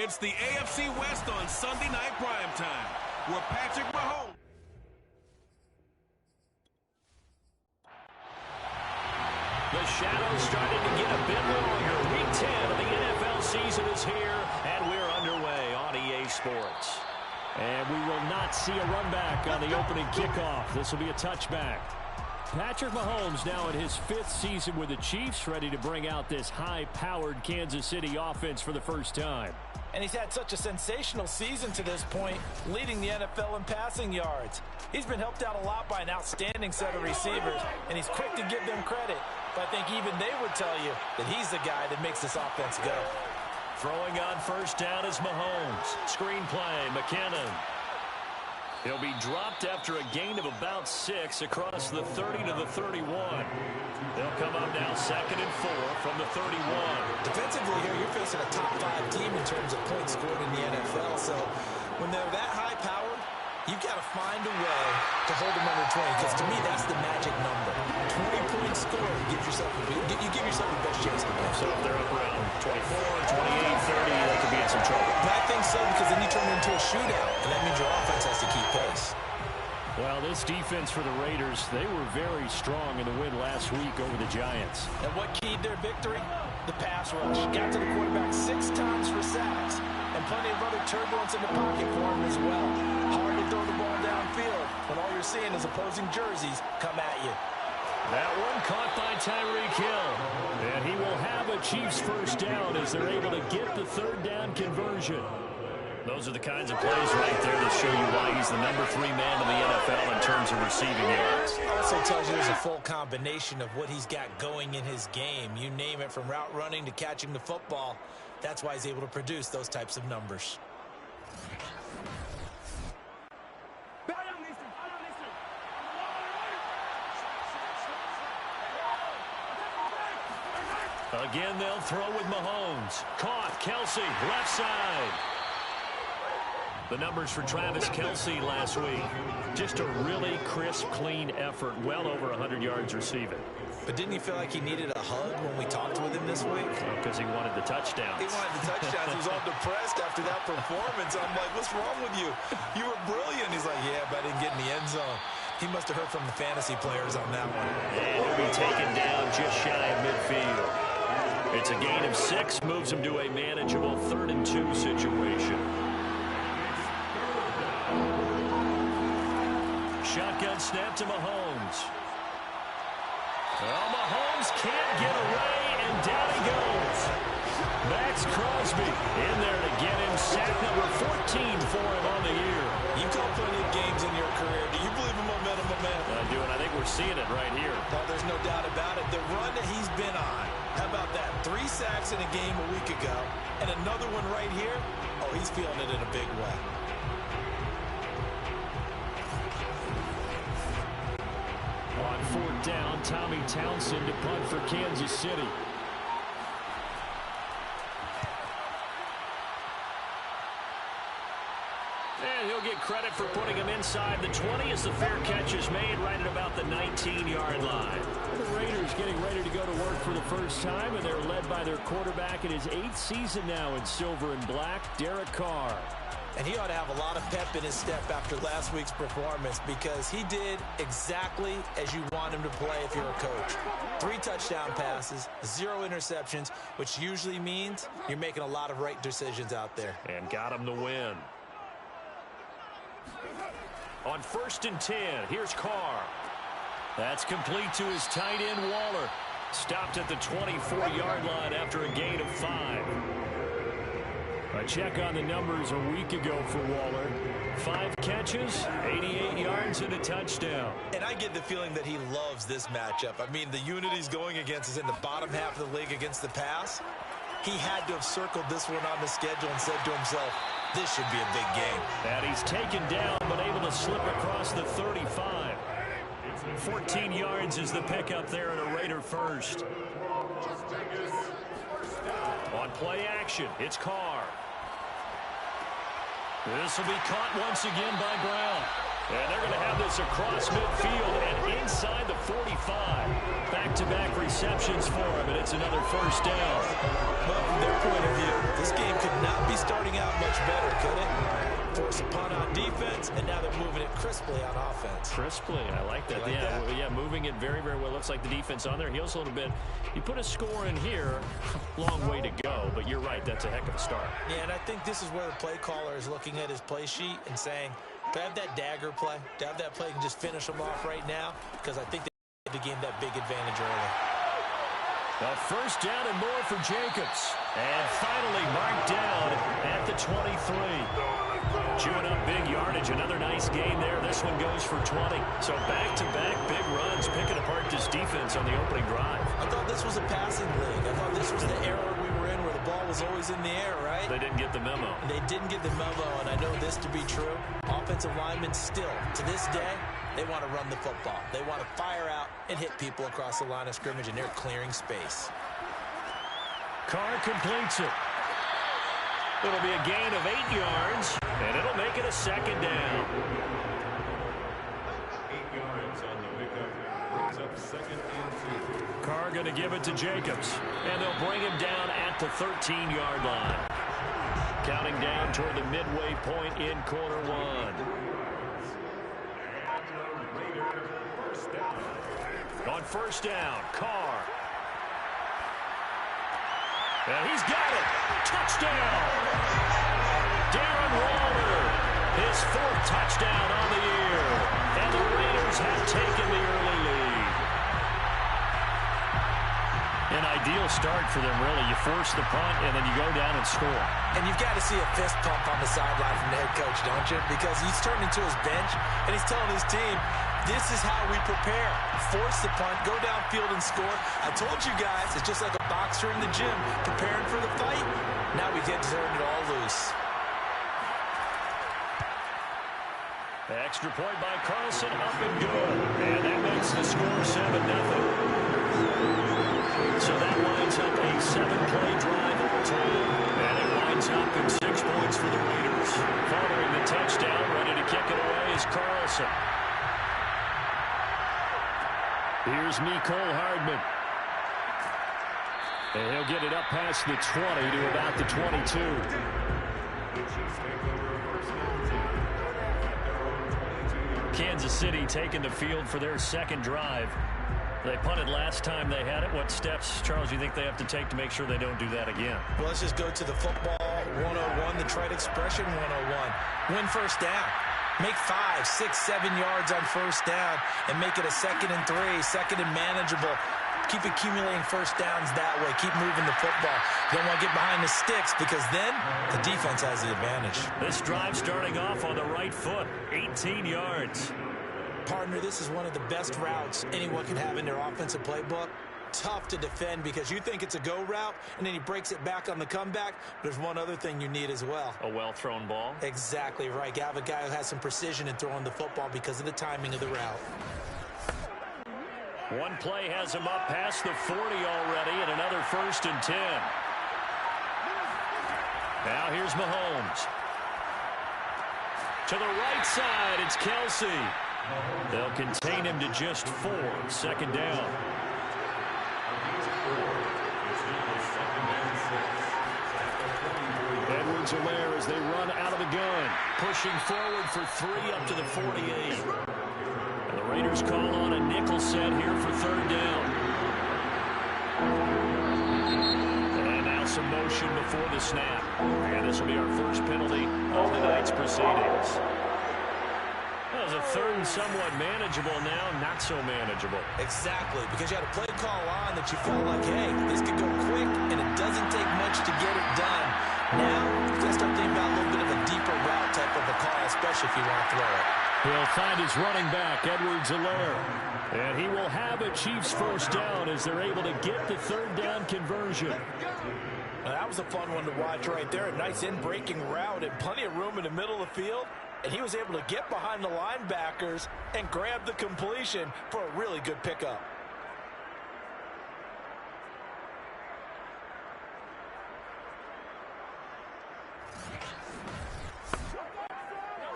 It's the AFC West on Sunday Night Primetime, where Patrick Mahomes. The shadow's starting to get a bit longer. Week 10 of the NFL season is here, and we're underway on EA Sports. And we will not see a run back on the opening kickoff. This will be a touchback. Patrick Mahomes now in his 5th season with the Chiefs, ready to bring out this high-powered Kansas City offense for the first time. And he's had such a sensational season to this point, leading the NFL in passing yards. He's been helped out a lot by an outstanding set of receivers, and he's quick to give them credit. But I think even they would tell you that he's the guy that makes this offense go. Throwing on first down is Mahomes. Screen play, McKinnon. He'll be dropped after a gain of about 6 across the 30 to the 31. They'll come up now 2nd and 4 from the 31. Defensively here, you're facing a top 5 team in terms of points scored in the NFL. So when they're that high powered, you've got to find a way to hold them under 20. Because to me, that's the magic number. 20 points scored gives yourself you give yourself the best chance to win. So if they're up around 24, 28, 30, they could be in some trouble. But I think so, because then you turn it into a shootout, and that means your offense has to keep pace. Well, this defense for the Raiders, they were very strong in the win last week over the Giants. And what keyed their victory? The pass rush. Got to the quarterback 6 times for sacks, and plenty of other turbulence in the pocket for him as well. Hard to throw the ball downfield when all you're seeing is opposing jerseys come at you. That one caught by Tyreek Hill. And he will have a Chiefs first down as they're able to get the 3rd down conversion. Those are the kinds of plays right there that show you why he's the number 3 man in the NFL in terms of receiving yards. Also tells you there's a full combination of what he's got going in his game. You name it, from route running to catching the football. That's why he's able to produce those types of numbers. Again, they'll throw with Mahomes. Caught, Kelce, left side. The numbers for Travis Kelce last week. Just a really crisp, clean effort. Well over 100 yards receiving. But didn't you feel like he needed a hug when we talked with him this week? Because he wanted the touchdowns. He wanted the touchdowns. He was all depressed after that performance. I'm like, what's wrong with you? You were brilliant. He's like, yeah, but I didn't get in the end zone. He must have heard from the fantasy players on that one. And he'll be taken down just shy of midfield. It's a gain of 6, moves him to a manageable 3rd and 2 situation. Shotgun snap to Mahomes. Well, Mahomes can't get away, and down he goes. Max Crosby in there to get him. Sack number 14 for him on the year. You call plenty of games in your career. Do you believe in momentum? I do, and I think we're seeing it right here. No, there's no doubt about it. The run that he's been on, how about that? 3 sacks in a game a week ago, and another one right here. Oh, he's feeling it in a big way. On 4th down, Tommy Townsend to punt for Kansas City. And he'll get credit for putting him inside the 20 as the fair catch is made right at about the 19-yard line. The Raiders getting ready to go to work for the first time, and they're led by their quarterback in his 8th season now in silver and black, Derek Carr. And he ought to have a lot of pep in his step after last week's performance, because he did exactly as you want him to play if you're a coach. 3 touchdown passes, 0 interceptions, which usually means you're making a lot of right decisions out there. And got him the win. On 1st and 10, here's Carr. That's complete to his tight end, Waller. Stopped at the 24-yard line after a gain of 5. A check on the numbers a week ago for Waller. 5 catches, 88 yards, and a touchdown. And I get the feeling that he loves this matchup. I mean, the unit he's going against is in the bottom half of the league against the pass. He had to have circled this one on the schedule and said to himself, this should be a big game. And he's taken down, but able to slip across the 35. 14 yards is the pickup there at a Raider first. On play action, it's Carr. This will be caught once again by Brown. And they're going to have this across midfield and inside the 45. Back-to-back receptions for him, and it's another first down. Well, from their point of view, this game could not be starting out much better, could it? Force a punt on defense, and now they're moving it crisply on offense. Crisply, I like that. Yeah, moving it very, very well. Looks like the defense on their heels a little bit. You put a score in here, long way to go, but you're right, that's a heck of a start. Yeah, and I think this is where the play caller is looking at his play sheet and saying, to have that dagger play, to have that play and just finish them off right now, because I think they have to gain that big advantage early. A first down and more for Jacobs. And finally marked down at the 23. Chewing up big yardage. Another nice gain there. This one goes for 20. So back-to-back big runs, picking apart this defense on the opening drive. I thought this was a passing league. I thought this was the era we were in where the ball was always in the air, right? They didn't get the memo. They didn't get the memo, and I know this to be true. Offensive linemen still, to this day, they want to run the football. They want to fire out and hit people across the line of scrimmage, and they're clearing space. Carr completes it. It'll be a gain of 8 yards, and it'll make it a second down. 8 yards on the pickup. Brings up second and 2. Carr going to give it to Jacobs, and they'll bring him down at the 13-yard line. Counting down toward the midway point in quarter one. On first down, Carr. And he's got it. Touchdown. Darren Waller. His 4th touchdown on the year. And the Raiders have taken the early lead. An ideal start for them, really. You force the punt, and then you go down and score. And you've got to see a fist pump on the sideline from the head coach, don't you? Because he's turning to his bench, and he's telling his team, this is how we prepare. Force the punt, go downfield and score. I told you guys, it's just like a boxer in the gym preparing for the fight. Now we get to turn it all loose. Extra point by Carlson, up and good. And that makes the score 7-0. So that winds up a 7-play drive all time. And it winds up in 6 points for the Raiders. Following the touchdown, ready to kick it away is Carlson. Here's Mecole Hardman. And he'll get it up past the 20 to about the 22. Kansas City taking the field for their second drive. They punted last time they had it. What steps, Charles, do you think they have to take to make sure they don't do that again? Well, let's just go to the football 101, the trite expression 101. Win first down. Make 5, 6, 7 yards on first down and make it a 2nd and 3, 2nd and manageable. Keep accumulating first downs that way. Keep moving the football. You don't want to get behind the sticks because then the defense has the advantage. This drive starting off on the right foot, 18 yards. Partner, this is one of the best routes anyone can have in their offensive playbook. Tough to defend because you think it's a go route, and then he breaks it back on the comeback. There's one other thing you need as well. A well-thrown ball? Exactly right. You have a guy who has some precision in throwing the football because of the timing of the route. One play has him up past the 40 already, and another 1st and 10. Now here's Mahomes. To the right side, it's Kelsey. They'll contain him to just 4, 2nd down. Edwards-Helaire as they run out of the gun. Pushing forward for 3 up to the 48. And the Raiders call on a nickel set here for 3rd down. And now some motion before the snap. And this will be our first penalty of the night's proceedings. That was a 3rd and somewhat manageable, now not so manageable. Exactly, because you had a play call on that you felt like, hey, this could go quick, and it doesn't take much to get it done. Now, you got to start thinking about a little bit of a deeper route type of a call, especially if you want to throw it. He'll find his running back, Edwards-Helaire. And he will have a Chiefs first down as they're able to get the 3rd down conversion. Now, that was a fun one to watch right there. A nice in-breaking route and plenty of room in the middle of the field. And he was able to get behind the linebackers and grab the completion for a really good pickup.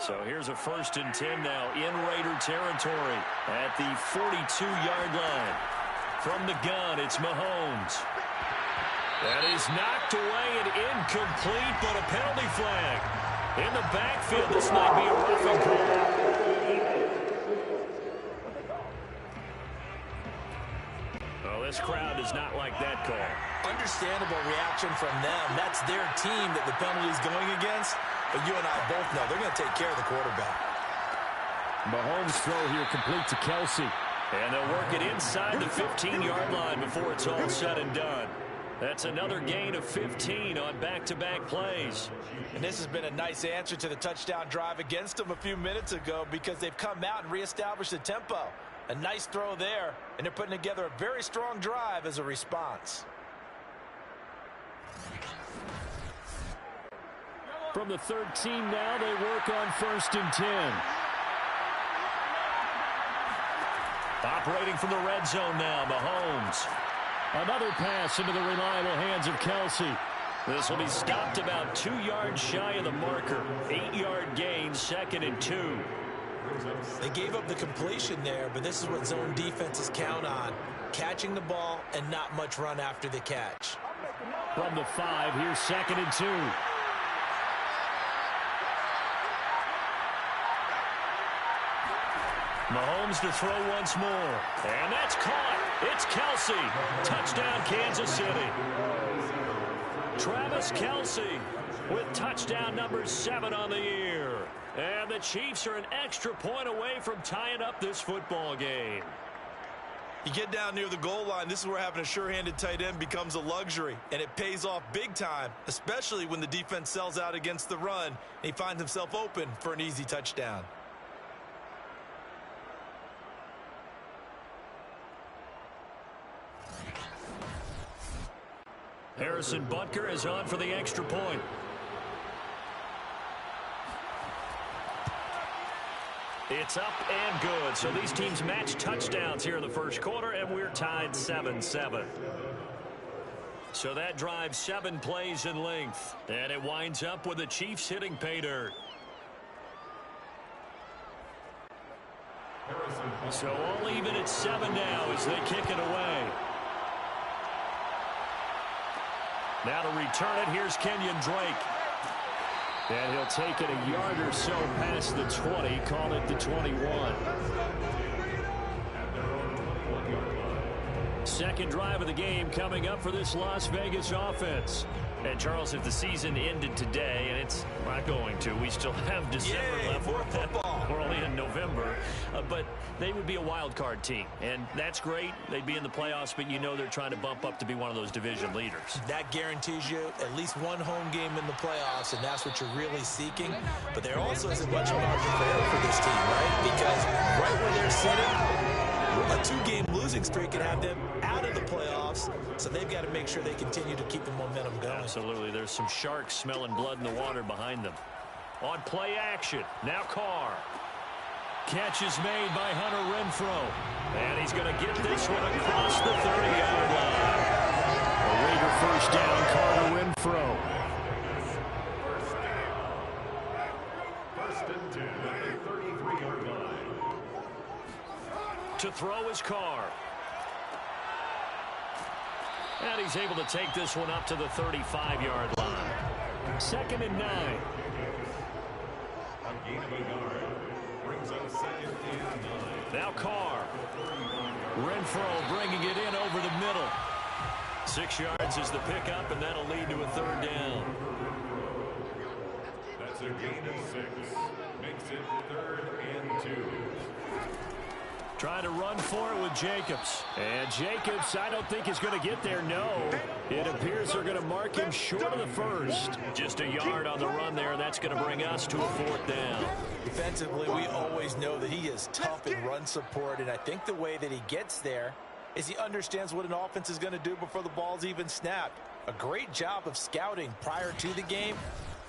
So here's a 1st and 10 now in Raider territory at the 42-yard line. From the gun, it's Mahomes. That is knocked away and incomplete, but a penalty flag. In the backfield, this might be a roughing call. Oh, this crowd does not like that call. Understandable reaction from them. That's their team that the penalty is going against. But you and I both know they're going to take care of the quarterback. Mahomes' throw here complete to Kelce. And they'll work it inside the 15-yard line before it's all said and done. That's another gain of 15 on back-to-back plays. And this has been a nice answer to the touchdown drive against them a few minutes ago because they've come out and reestablished the tempo. A nice throw there, and they're putting together a very strong drive as a response. From the 13 now, they work on 1st and 10. Operating from the red zone now, Mahomes. Another pass into the reliable hands of Kelce. This will be stopped about 2 yards shy of the marker. 8-yard gain, 2nd and 2. They gave up the completion there, but this is what zone defenses count on. Catching the ball and not much run after the catch. From the 5, here's 2nd and 2. Mahomes to throw once more. And that's caught. It's Kelce. Touchdown, Kansas City. Travis Kelce with touchdown number 7 on the year. And the Chiefs are an extra point away from tying up this football game. You get down near the goal line, this is where having a sure-handed tight end becomes a luxury, and it pays off big time, especially when the defense sells out against the run, and he finds himself open for an easy touchdown. Harrison Butker is on for the extra point. It's up and good. So these teams match touchdowns here in the first quarter, and we're tied 7-7. So that drives 7 plays in length. And it winds up with the Chiefs hitting pay dirt. So all even at 7 now as they kick it away. Now to return it, here's Kenyon Drake. And he'll take it a yard or so past the 20, call it the 21. Second drive of the game coming up for this Las Vegas offense. And Charles, if the season ended today, and it's not going to, we still have December left. More football. We're only in November, but they would be a wild card team, and that's great. They'd be in the playoffs, but you know they're trying to bump up to be one of those division leaders. That guarantees you at least one home game in the playoffs, and that's what you're really seeking. But there also isn't much margin for error for this team, right? Because right where they're sitting, a 2-game losing streak can have them out of the playoffs, so they've got to make sure they continue to keep the momentum going. Absolutely. There's some sharks smelling blood in the water behind them. On play action, now Carr. Catch is made by Hunter Renfrow. And he's going to get this one across the 30-yard line. A Raider first down, Carter Renfrow. First and 10 at the 33-yard line. To throw his Carr. And he's able to take this one up to the 35-yard line. 2nd and 9. A gain of a yard brings up 2nd and 9. Now Carr. Renfrow bringing it in over the middle. 6 yards is the pickup, and that'll lead to a 3rd down. That's a gain of 6. Makes it 3rd and 2. Trying to run for it with Jacobs. And Jacobs, I don't think is going to get there, no. It appears they're going to mark him short of the first. Just a yard on the run there. That's going to bring us to a 4th down. Defensively, we always know that he is tough in run support, and I think the way that he gets there is he understands what an offense is going to do before the ball's even snapped. A great job of scouting prior to the game,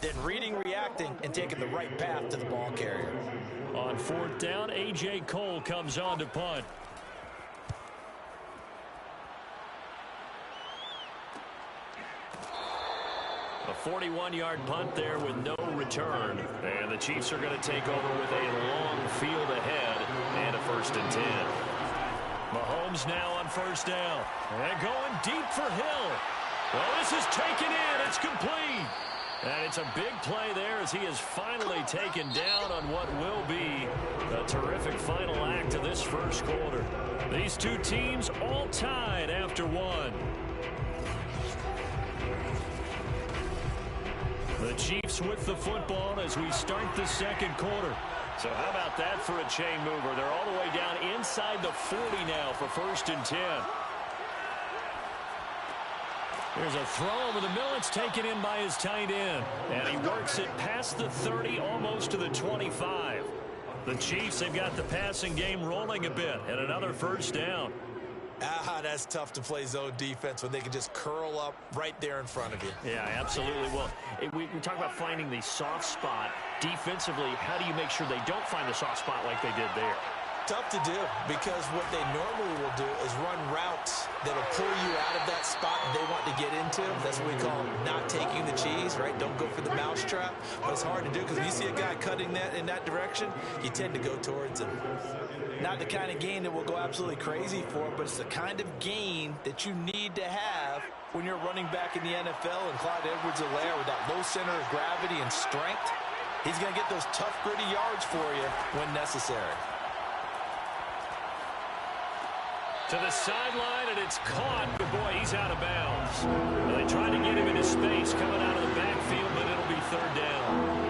then reading, reacting, and taking the right path to the ball carrier. On 4th down, A.J. Cole comes on to punt. A 41-yard punt there with no return. And the Chiefs are going to take over with a long field ahead. Mahomes now on first down. And going deep for Hill. Well, this is taken in. It's complete. And it's a big play there as he is finally taken down on what will be a terrific final act of this first quarter. These two teams all tied after one. The Chiefs with the football as we start the second quarter. So how about that for a chain mover? They're all the way down inside the 40 now for 1st and 10. There's a throw over the middle. It's taken in by his tight end. And he works it past the 30, almost to the 25. The Chiefs, they've got the passing game rolling a bit. And another first down. That's tough to play zone defense when they can just curl up right there in front of you. Yeah, absolutely. Well, we talk about finding the soft spot. Defensively, how do you make sure they don't find the soft spot like they did there? Tough to do, because what they normally will do is run routes that will pull you out of that spot they want to get into. That's what we call not taking the cheese, right? Don't go for the mousetrap. But it's hard to do because when you see a guy cutting that in that direction, you tend to go towards him. Not the kind of gain that we'll go absolutely crazy for, but it's the kind of gain that you need to have when you're running back in the NFL. And Clyde Edwards-Helaire, with that low center of gravity and strength, he's going to get those tough, gritty yards for you when necessary. To the sideline, and it's caught. But boy, he's out of bounds. Well, they tried to get him into space coming out of the backfield, but it'll be 3rd down.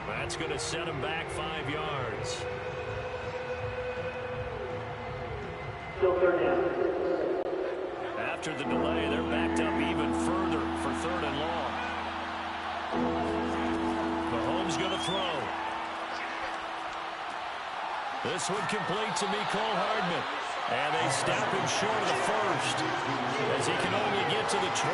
That's going to set him back 5 yards. Still 3rd down. After the delay, they're backed up even further for 3rd and long. Mahomes going to throw. This one complete to Mecole Hardman. And they stop him short of the first, as he can only get to the 20.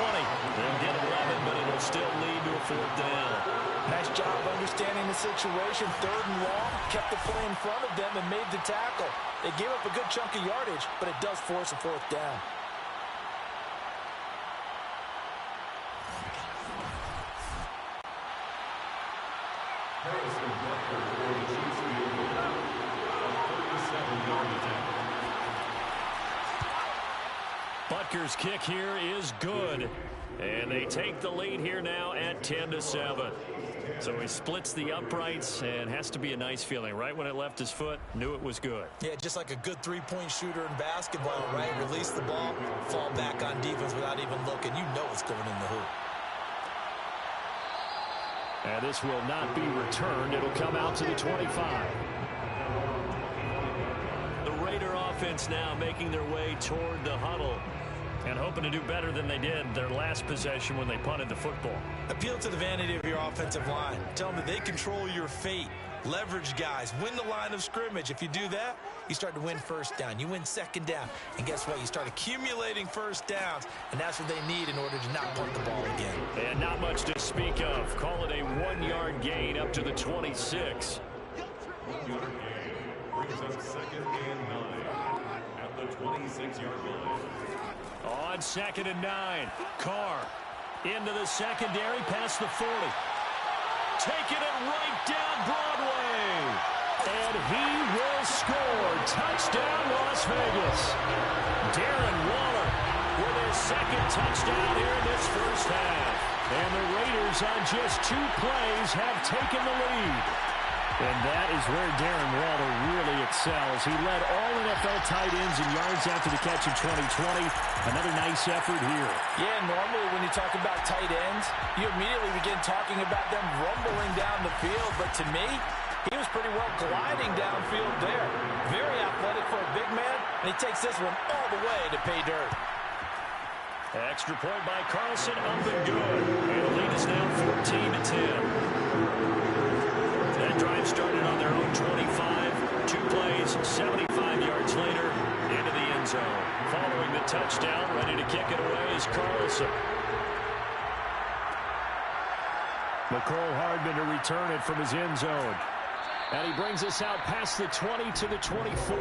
They'll get 11, but it'll still lead to a 4th down. Nice job understanding the situation. 3rd and long, kept the play in front of them and made the tackle. They gave up a good chunk of yardage, but it does force a 4th down. Harrison Butker for the Chiefs field goal. A 37-yard attempt. Butker's kick here is good. And they take the lead here now at 10-7. So he splits the uprights, and has to be a nice feeling. Right when it left his foot, knew it was good. Yeah, just like a good three-point shooter in basketball, right? Release the ball, fall back on defense without even looking. You know it's going in the hoop. And this will not be returned. It'll come out to the 25. The Raider offense now making their way toward the huddle and hoping to do better than they did their last possession when they punted the football. Appeal to the vanity of your offensive line. Tell them that they control your fate. Leverage guys. Win the line of scrimmage. If you do that, you start to win 1st down. You win 2nd down. And guess what? You start accumulating 1st downs. And that's what they need in order to not punt the ball again. And not much to speak of. Call it a 1-yard gain up to the 26. 1-yard gain brings us 2nd and 9 at the 26-yard line. On 2nd and 9, Carr into the secondary past the 40. Taking it right down Broadway. And he will score. Touchdown, Las Vegas. Darren Waller with his 2nd touchdown here in this first half. And the Raiders on just 2 plays have taken the lead. And that is where Darren Waller really excels. He led all NFL tight ends in yards after the catch in 2020. Another nice effort here. Yeah, normally when you talk about tight ends, you immediately begin talking about them rumbling down the field. But to me, he was pretty well gliding downfield there. Very athletic for a big man, and he takes this one all the way to pay dirt. Extra point by Carlson, up and good. And the lead is now 14-10. That drive started on their own 25. 2 plays, 75 yards later, into the end zone. Following the touchdown, ready to kick it away is Carlson. Mecole Hardman to return it from his end zone. And he brings us out past the 20 to the 24.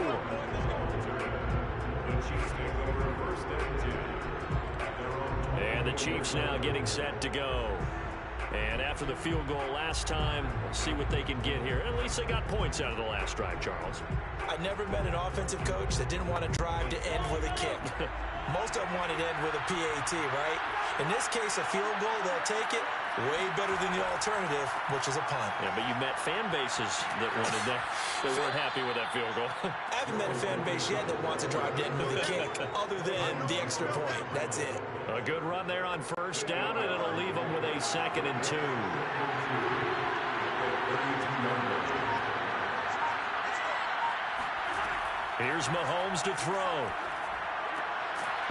And the Chiefs now getting set to go. And after the field goal last time, we'll see what they can get here. At least they got points out of the last drive, Charles. I never met an offensive coach that didn't want to drive to end with a kick. Most of them wanted to end with a PAT, right? In this case, a field goal, they'll take it. Way better than the alternative, which is a punt. Yeah, but you met fan bases that wanted that. They weren't happy with that field goal. I haven't met a fan base yet that wants to drive to end with a kick, other than the extra point. That's it. A good run there on first down, and it'll leave them with a 2nd and 2. Here's Mahomes to throw.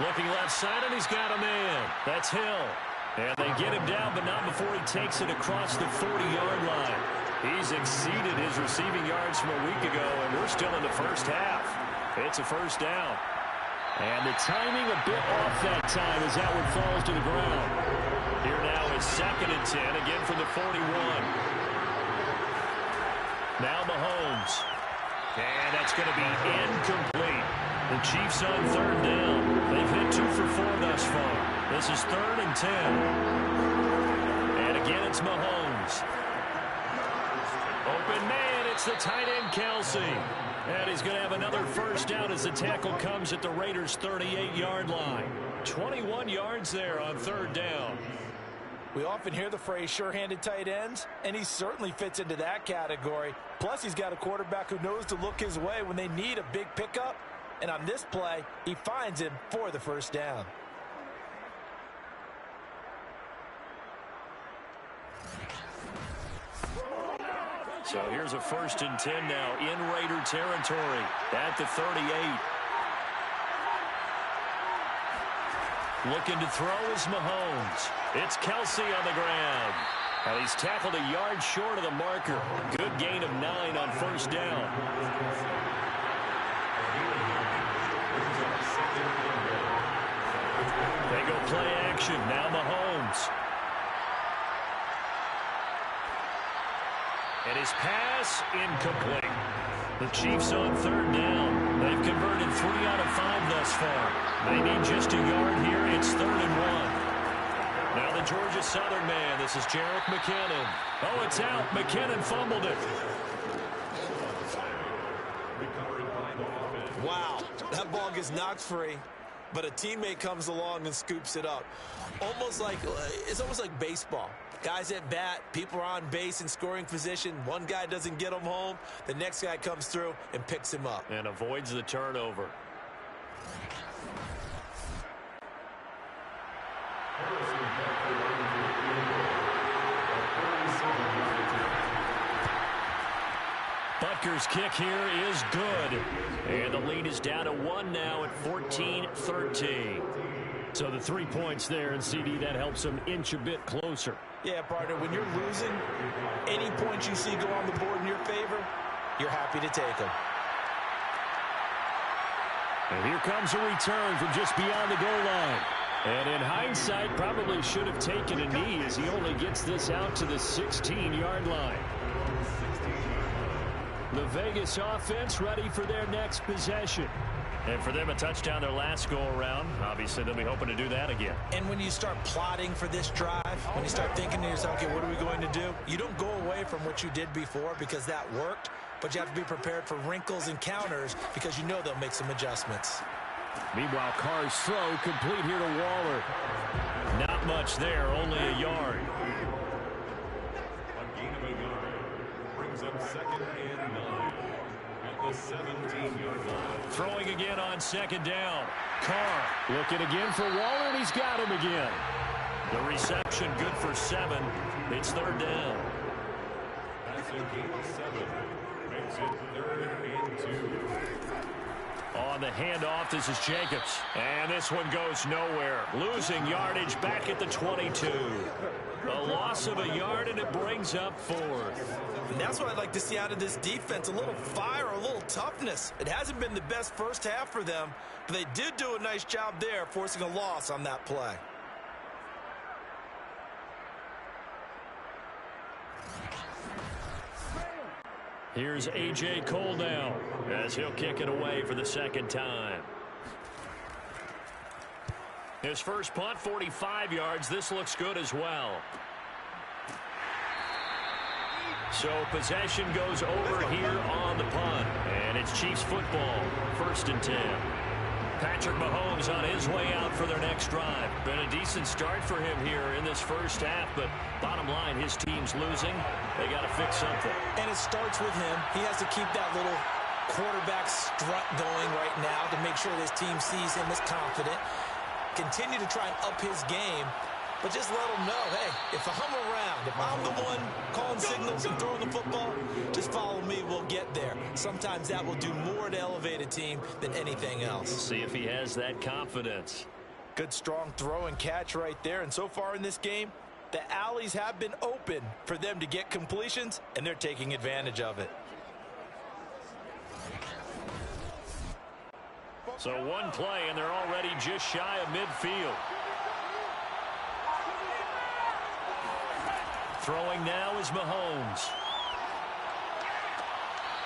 Looking left side, and he's got a man. That's Hill. And they get him down, but not before he takes it across the 40-yard line. He's exceeded his receiving yards from a week ago, and we're still in the first half. It's a first down. And the timing a bit off that time as that one falls to the ground. Here now is 2nd and 10, again from the 41. Now Mahomes. And that's going to be incomplete. The Chiefs on 3rd down. They've hit 2 for 4 thus far. This is 3rd and 10. And again, it's Mahomes. Open man, it's the tight end, Kelsey. And he's going to have another first down as the tackle comes at the Raiders' 38-yard line. 21 yards there on 3rd down. We often hear the phrase sure-handed tight ends, and he certainly fits into that category. Plus, he's got a quarterback who knows to look his way when they need a big pickup. And on this play, he finds him for the first down. So here's a 1st and 10 now in Raider territory at the 38. Looking to throw is Mahomes. It's Kelsey on the ground. And he's tackled a yard short of the marker. Good gain of 9 on first down. They go play action. Now Mahomes. And his pass incomplete. The Chiefs on 3rd down. They've converted 3 out of 5 thus far. They need just a yard here. It's 3rd and 1. Now the Georgia Southern man. This is Jerick McKinnon. Oh, it's out. McKinnon fumbled it. Wow, that ball gets knocked free, but a teammate comes along and scoops it up. It's almost like baseball. Guys at bat, people are on base in scoring position. One guy doesn't get him home. The next guy comes through and picks him up. And avoids the turnover. Butker's kick here is good. And the lead is down to 1 now at 14-13. So the 3 points there, and CD, that helps them inch a bit closer. Yeah, partner, when you're losing, any points you see go on the board in your favor, you're happy to take them. And here comes a return from just beyond the goal line. And in hindsight, probably should have taken a knee as he only gets this out to the 16-yard line. The Vegas offense ready for their next possession. And for them, a touchdown their last go-around. Obviously, they'll be hoping to do that again. And when you start plotting for this drive, when you start thinking to yourself, okay, what are we going to do? You don't go away from what you did before because that worked, but you have to be prepared for wrinkles and counters because you know they'll make some adjustments. Meanwhile, Carr's throw complete here to Waller. Not much there, only a yard. A gain of a yard brings up 2nd and 9 at the 17-yard line. Throwing again on 2nd down. Carr looking again for Waller, and he's got him again. The reception good for 7. It's 3rd down. That's a gain of 7. Makes it 3rd and 2. On the handoff, this is Jacobs. And this one goes nowhere. Losing yardage back at the 22. A loss of a yard, and it brings up 4th. And that's what I'd like to see out of this defense. A little fire, a little toughness. It hasn't been the best first half for them, but they did do a nice job there, forcing a loss on that play. Here's A.J. Cole now as he'll kick it away for the second time. His first punt, 45 yards. This looks good as well. So possession goes over here on the punt. And it's Chiefs football, 1st and 10. Patrick Mahomes on his way out for their next drive. Been a decent start for him here in this first half, but bottom line, his team's losing. They got to fix something. And it starts with him. He has to keep that little quarterback strut going right now to make sure this team sees him as confident. Continue to try and up his game, but just let him know, hey, if I'm around, if I'm the one calling signals and throwing the football, just follow me, we'll get there. Sometimes that will do more to elevate a team than anything else. See if he has that confidence. Good strong throw and catch right there, and so far in this game, the alleys have been open for them to get completions, and they're taking advantage of it. So one play, and they're already just shy of midfield. Throwing now is Mahomes.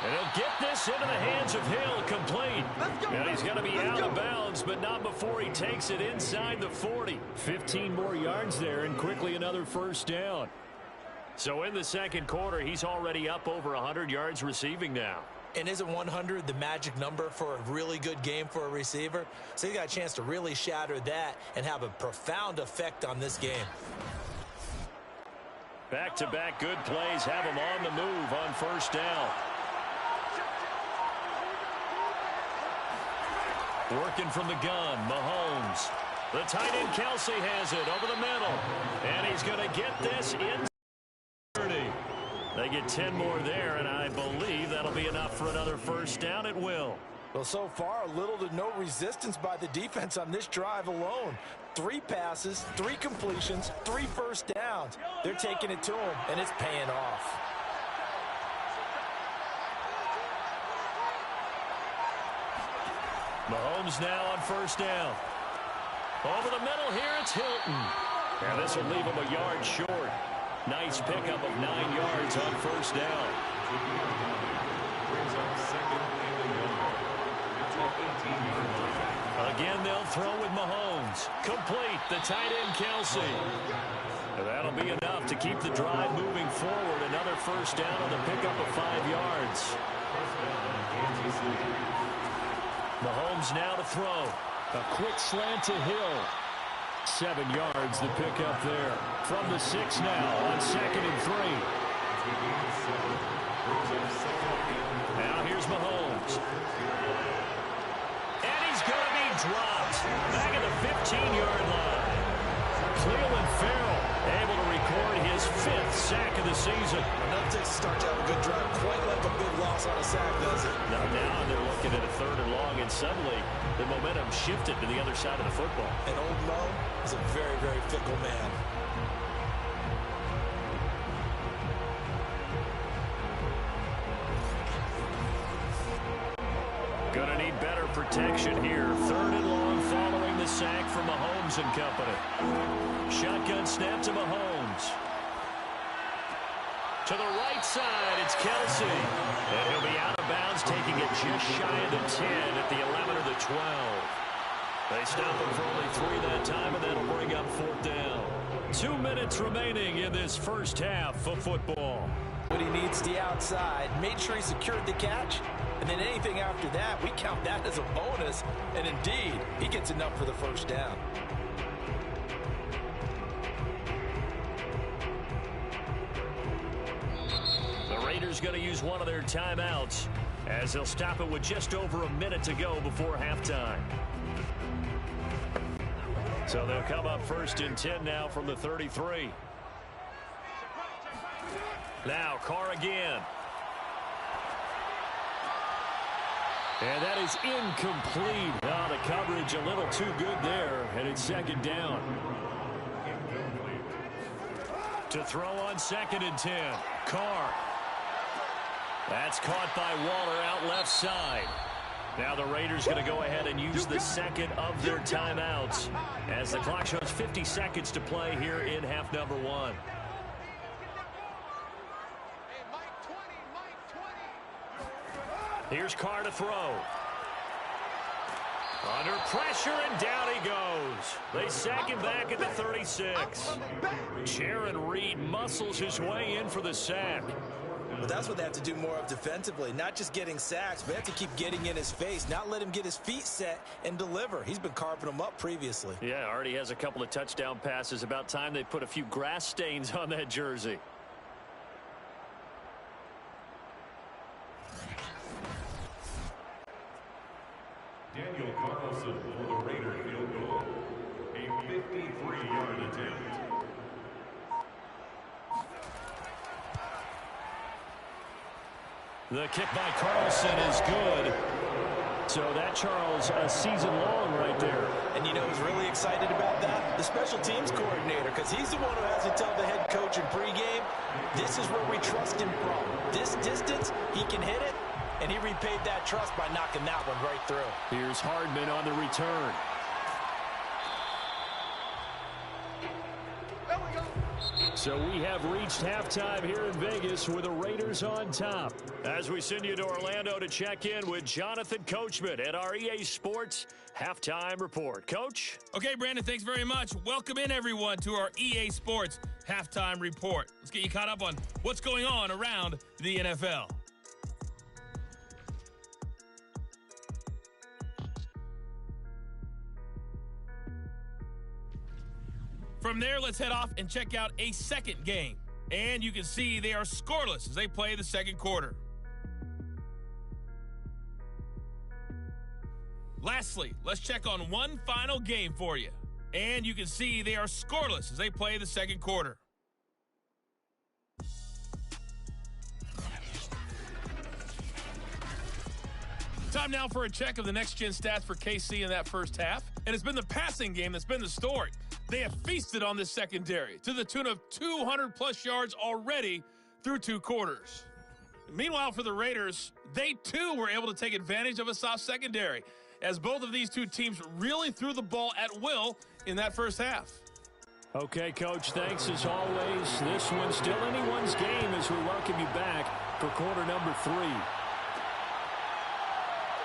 And he'll get this into the hands of Hill, complete. And he's going to be out of bounds, but not before he takes it inside the 40. 15 more yards there, and quickly another first down. So in the second quarter, he's already up over 100 yards receiving now. And isn't 100 the magic number for a really good game for a receiver? So he got a chance to really shatter that and have a profound effect on this game. Back-to-back good plays have him on the move on first down. Working from the gun, Mahomes. The tight end Kelsey has it over the middle. And he's going to get this in 30. They get 10 more there, and I believe that'll be enough for another first down. It will. Well, so far, little to no resistance by the defense on this drive alone. 3 passes, 3 completions, 3 first downs. They're taking it to him, and it's paying off. Mahomes now on first down. Over the middle here, it's Hilton. And this will leave him a yard short. Nice pickup of 9 yards on first down. Brings up 2nd and 1. Again, they'll throw with Mahomes. Complete, the tight end Kelsey. And that'll be enough to keep the drive moving forward. Another first down on the pickup of 5 yards. Mahomes now to throw. A quick slant to Hill. 7 yards the pickup there. From the 6 now on 2nd and 3. Now here's Mahomes. And he's going to be dropped. Back at the 15-yard line. Cleveland Farrell able to record his 5th sack of the season. Enough to start to have a good drive. Quite like a big loss on a sack, does it? Now they're looking at a 3rd and long, and suddenly the momentum shifted to the other side of the football. And old Mo is a very, very fickle man. Gonna need better protection here. 3rd and long following the sack from Mahomes and company. Shotgun snap to Mahomes. To the right side, it's Kelsey. And he'll be out of bounds, taking it just shy of the 10 at the 11 or the 12. They stop him for only 3 that time, and that'll bring up 4th down. 2 minutes remaining in this first half of football. When he needs the outside, made sure he secured the catch, and then anything after that, we count that as a bonus. And indeed, he gets enough for the first down. The Raiders going to use one of their timeouts as they'll stop it with just over a minute to go before halftime. So they'll come up 1st and 10 now from the 33. Now Carr again. And that is incomplete. Oh, the coverage a little too good there, and it's second down. To throw on 2nd and 10. Carr. That's caught by Waller out left side. Now the Raiders going to go ahead and use the second of their timeouts as the clock shows 50 seconds to play here in half number 1. Here's Carr to throw. Under pressure, and down he goes. They sack him back at the 36. Jaron Reed muscles his way in for the sack. Well, that's what they have to do more of defensively. Not just getting sacks, but they have to keep getting in his face, not let him get his feet set and deliver. He's been carving them up previously. Yeah, already has a couple of touchdown passes. About time they put a few grass stains on that jersey. Daniel Carlson for the Raider field goal. A 53-yard attempt. The kick by Carlson is good. So that, Charles, a season long right there. And you know who's really excited about that? The special teams coordinator, because he's the one who has to tell the head coach in pregame, this is where we trust him from. This distance, he can hit it, and he repaid that trust by knocking that one right through. Here's Hardman on the return. So we have reached halftime here in Vegas with the Raiders on top. As we send you to Orlando to check in with Jonathan Coachman at our EA Sports Halftime Report. Coach? Okay, Brandon, thanks very much. Welcome in, everyone, to our EA Sports Halftime Report. Let's get you caught up on what's going on around the NFL. From there, let's head off and check out a second game. And you can see they are scoreless as they play the second quarter. Lastly, let's check on one final game for you. And you can see they are scoreless as they play the second quarter. Time now for a check of the next-gen stats for KC in that first half. And it's been the passing game that's been the story. They have feasted on this secondary to the tune of 200-plus yards already through 2 quarters. Meanwhile, for the Raiders, they too were able to take advantage of a soft secondary as both of these two teams really threw the ball at will in that first half. Okay, Coach, thanks as always. This one's still anyone's game as we welcome you back for quarter number 3.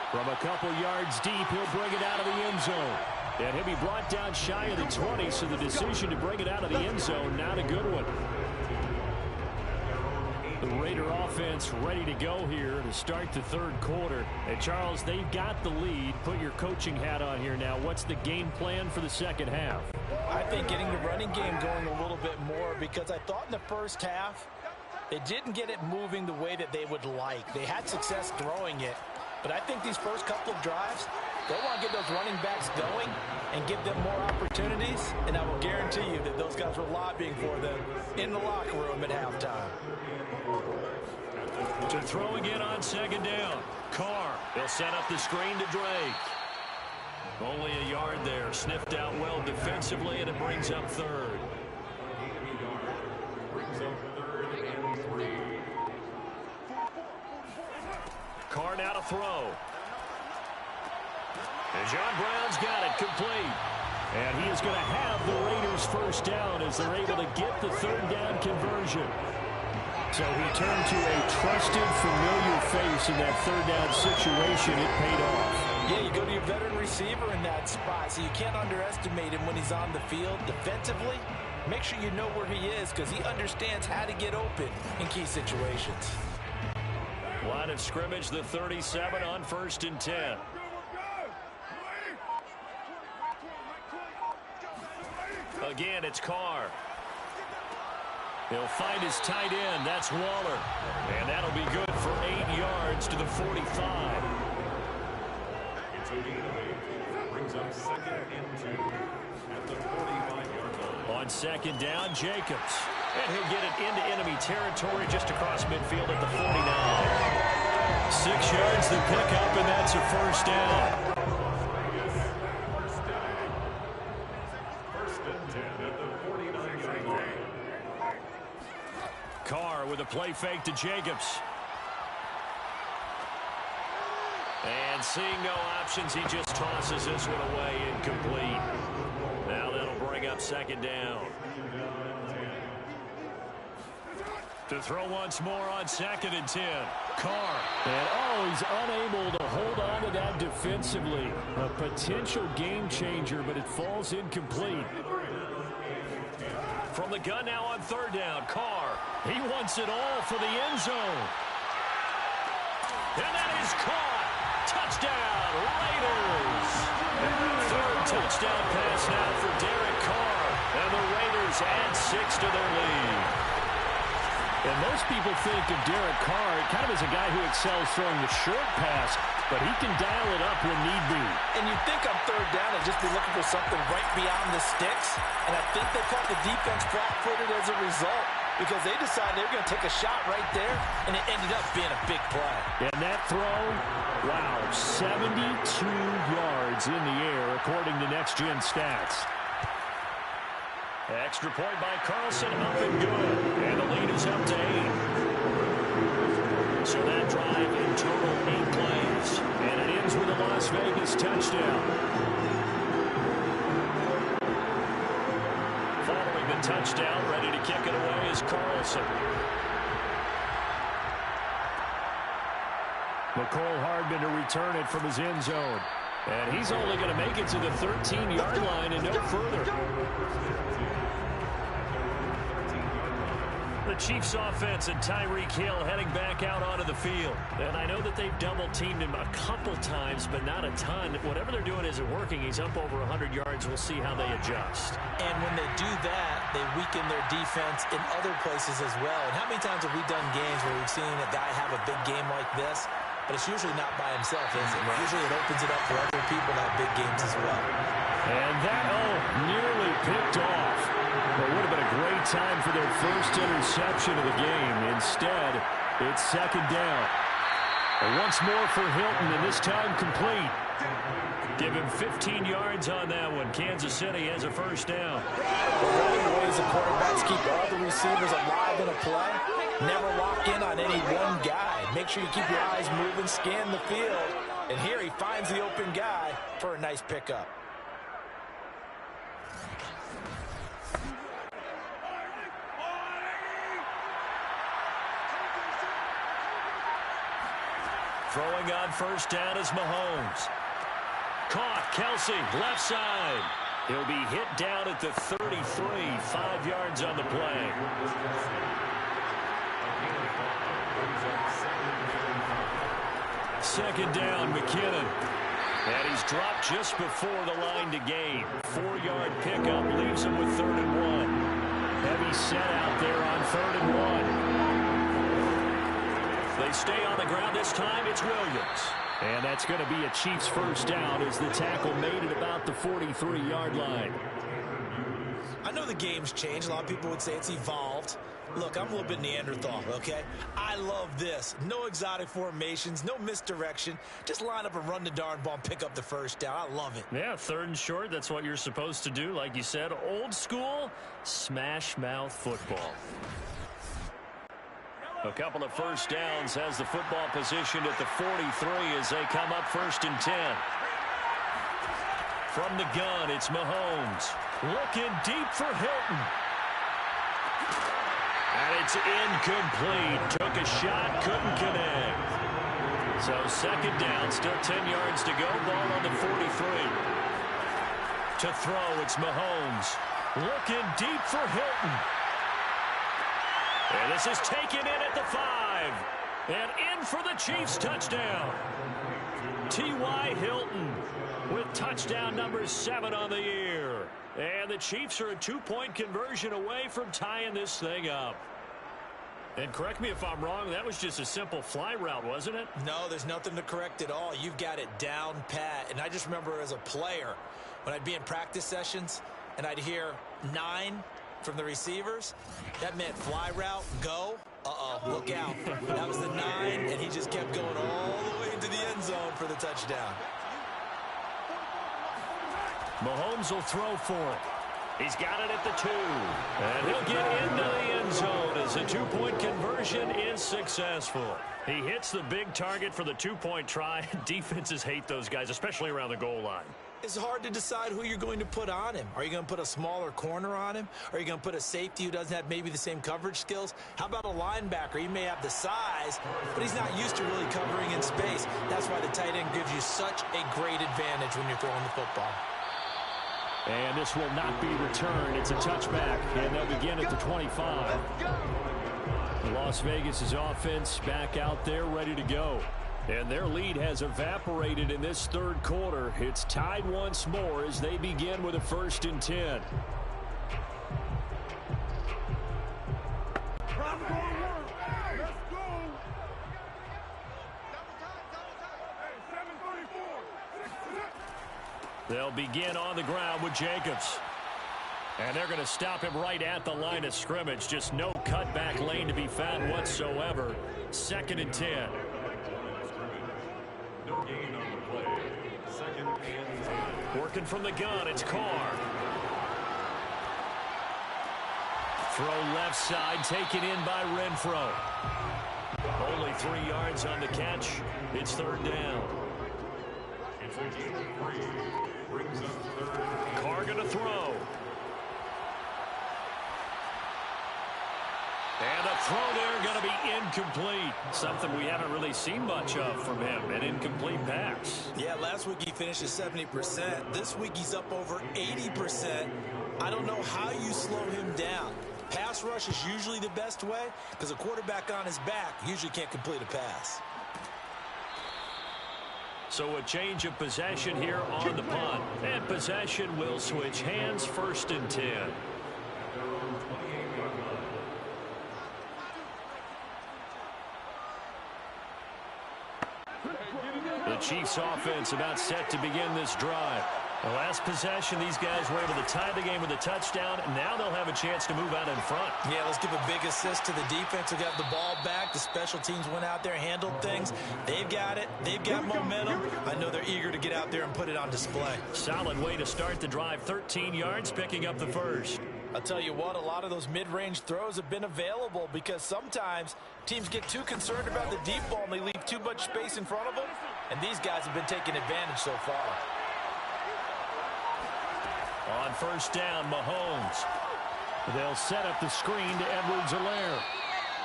From a couple yards deep, he'll bring it out of the end zone. And he'll be brought down shy of the 20, so the decision to bring it out of the end zone, not a good one. The Raider offense ready to go here to start the third quarter. And, Charles, they've got the lead. Put your coaching hat on here now. What's the game plan for the second half? I think getting the running game going a little bit more, because I thought in the first half they didn't get it moving the way that they would like. They had success throwing it. But I think these first couple of drives, they want to get those running backs going and give them more opportunities. And I will guarantee you that those guys were lobbying for them in the locker room at halftime. To throw again on second down. Carr. They'll set up the screen to Drake. Only a yard there. Sniffed out well defensively, and it brings up third. Brings up 3rd and 3. Carr now to throw. And John Brown's got it complete. And he is going to have the Raiders first down as they're able to get the third down conversion. So he turned to a trusted, familiar face in that third down situation. It paid off. Yeah, you go to your veteran receiver in that spot, so you can't underestimate him when he's on the field. Defensively, make sure you know where he is because he understands how to get open in key situations. Line of scrimmage, the 37 on 1st and 10. Again, it's Carr. He'll find his tight end. That's Waller. And that'll be good for 8 yards to the 45. It's a gain of 8. Brings up 2nd and 2 at the 45-yard line. On second down, Jacobs. And he'll get it into enemy territory just across midfield at the 49. 6 yards to pick up, and that's a first down. First and 10 at the 49-yard line. Carr with a play fake to Jacobs. And seeing no options, he just tosses this one away, incomplete. Now that'll bring up second down. To throw once more on 2nd and 10. Carr. And he's unable to hold on to that defensively. A potential game changer, but it falls incomplete. From the gun now on 3rd down. Carr. He wants it all for the end zone. And that is caught. Touchdown, Raiders. 3rd touchdown pass now for Derek Carr. And the Raiders add 6 to their lead. And most people think of Derek Carr kind of as a guy who excels throwing the short pass, but he can dial it up when need be. And you think on 3rd down and just be looking for something right beyond the sticks. And I think they caught the defense flat-footed as a result because they decided they were going to take a shot right there, and it ended up being a big play. And that throw, wow, 72 yards in the air according to Next Gen Stats. Extra point by Carlson, up and good. And the lead is up to 8. So that drive in total 8 plays. And it ends with a Las Vegas touchdown. Following the touchdown, ready to kick it away is Carlson. McCole Hardman to return it from his end zone. And he's only going to make it to the 13-yard line and no further. The Chiefs offense and Tyreek Hill heading back out onto the field. And I know that they've double-teamed him a couple times, but not a ton. Whatever they're doing isn't working. He's up over 100 yards. We'll see how they adjust. And when they do that, they weaken their defense in other places as well. And how many times have we done games where we've seen a guy have a big game like this? But it's usually not by himself, is it? Usually it opens it up for other people to have big games as well. And that, nearly picked off. It would have been a great time for their first interception of the game. Instead, it's 2nd down. And once more for Hilton, and this time complete. Give him 15 yards on that one. Kansas City has a first down. One of the ways the quarterbacks keep all the receivers alive in a play, never lock in on any one guy. Make sure you keep your eyes moving, scan the field. And here he finds the open guy for a nice pickup. Throwing on first down is Mahomes. Caught, Kelsey, left side. He'll be hit down at the 33, 5 yards on the play. Second down, McKinnon. And he's dropped just before the line to gain. 4-yard pickup leaves him with 3rd and 1. Heavy set out there on 3rd and 1. They stay on the ground this time. It's Williams. And that's going to be a Chiefs first down as the tackle made it about the 43-yard line. I know the game's changed. A lot of people would say it's evolved. Look, I'm a little bit Neanderthal, okay? I love this. No exotic formations, no misdirection. Just line up and run the darn ball and pick up the first down. I love it. Yeah, 3rd and short, that's what you're supposed to do. Like you said, old school, smash mouth football. A couple of first downs has the football positioned at the 43 as they come up 1st and 10. From the gun, it's Mahomes. Looking deep for Hilton. And it's incomplete. Took a shot, couldn't connect. So 2nd down, still 10 yards to go. Ball on the 43. To throw, it's Mahomes. Looking deep for Hilton. And this is taken in at the 5. And in for the Chiefs touchdown. T.Y. Hilton with touchdown number 7 on the year. And the Chiefs are a 2-point conversion away from tying this thing up. And correct me if I'm wrong, that was just a simple fly route, wasn't it? No, there's nothing to correct at all. You've got it down pat. And I just remember as a player, when I'd be in practice sessions and I'd hear 9 from the receivers, that meant fly route, go. Uh-oh, look out. That was the 9, and he just kept going all the way into the end zone for the touchdown. Mahomes will throw for it. He's got it at the 2. And he'll get into the end zone as a 2-point conversion is successful. He hits the big target for the 2-point try. Defenses hate those guys, especially around the goal line. It's hard to decide who you're going to put on him. Are you going to put a smaller corner on him? Are you going to put a safety who doesn't have maybe the same coverage skills? How about a linebacker? He may have the size, but he's not used to really covering in space. That's why the tight end gives you such a great advantage when you're throwing the football. And this will not be returned. It's a touchback, and they'll begin at the 25. Las Vegas' offense back out there ready to go. And their lead has evaporated in this third quarter. It's tied once more as they begin with a 1st and 10. They'll begin on the ground with Jacobs. And they're going to stop him right at the line of scrimmage. Just no cutback lane to be found whatsoever. 2nd and 10. No gain on the play. 2nd and 10. Working from the gun, it's Carr. Throw left side, taken in by Renfro. Only 3 yards on the catch. It's 3rd down. It's a gain of 3. Brings up 3rd. Carr going to throw. And a throw there going to be incomplete. Something we haven't really seen much of from him, an incomplete pass. Yeah, last week he finished at 70%. This week he's up over 80%. I don't know how you slow him down. Pass rush is usually the best way because a quarterback on his back usually can't complete a pass. So a change of possession here on the punt. And possession will switch hands. 1st and 10. The Chiefs offense about set to begin this drive. The last possession, these guys were able to tie the game with a touchdown. Now they'll have a chance to move out in front. Yeah, let's give a big assist to the defense who got the ball back. The special teams went out there, handled things. They've got it. They've got momentum. I know they're eager to get out there and put it on display. Solid way to start the drive. 13 yards, picking up the 1st. I'll tell you what, a lot of those mid-range throws have been available because sometimes teams get too concerned about the deep ball and they leave too much space in front of them. And these guys have been taking advantage so far. On 1st down, Mahomes. They'll set up the screen to Edwards-Helaire.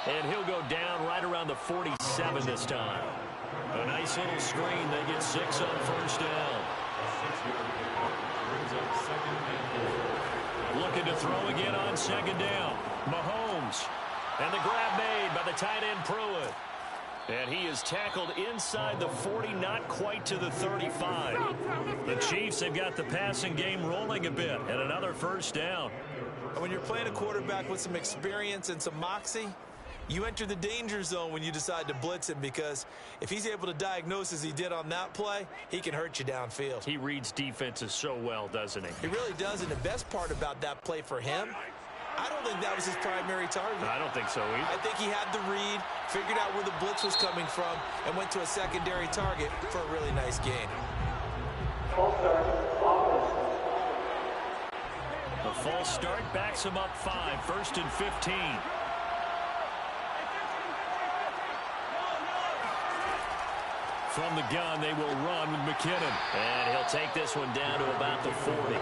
And he'll go down right around the 47 this time. A nice little screen. They get 6 on 1st down. Brings up 2nd and 4. Looking to throw again on 2nd down. Mahomes. And the grab made by the tight end Pruitt. And he is tackled inside the 40, not quite to the 35. The Chiefs have got the passing game rolling a bit, and another 1st down. When you're playing a quarterback with some experience and some moxie, you enter the danger zone when you decide to blitz him because if he's able to diagnose as he did on that play, he can hurt you downfield. He reads defenses so well, doesn't he? He really does, and the best part about that play for him, I don't think that was his primary target. I don't think so either. I think he had the read, figured out where the blitz was coming from, and went to a secondary target for a really nice gain. False start, offense. The false start backs him up 5, 1st and 15. From the gun, they will run with McKinnon. And he'll take this one down to about the 40.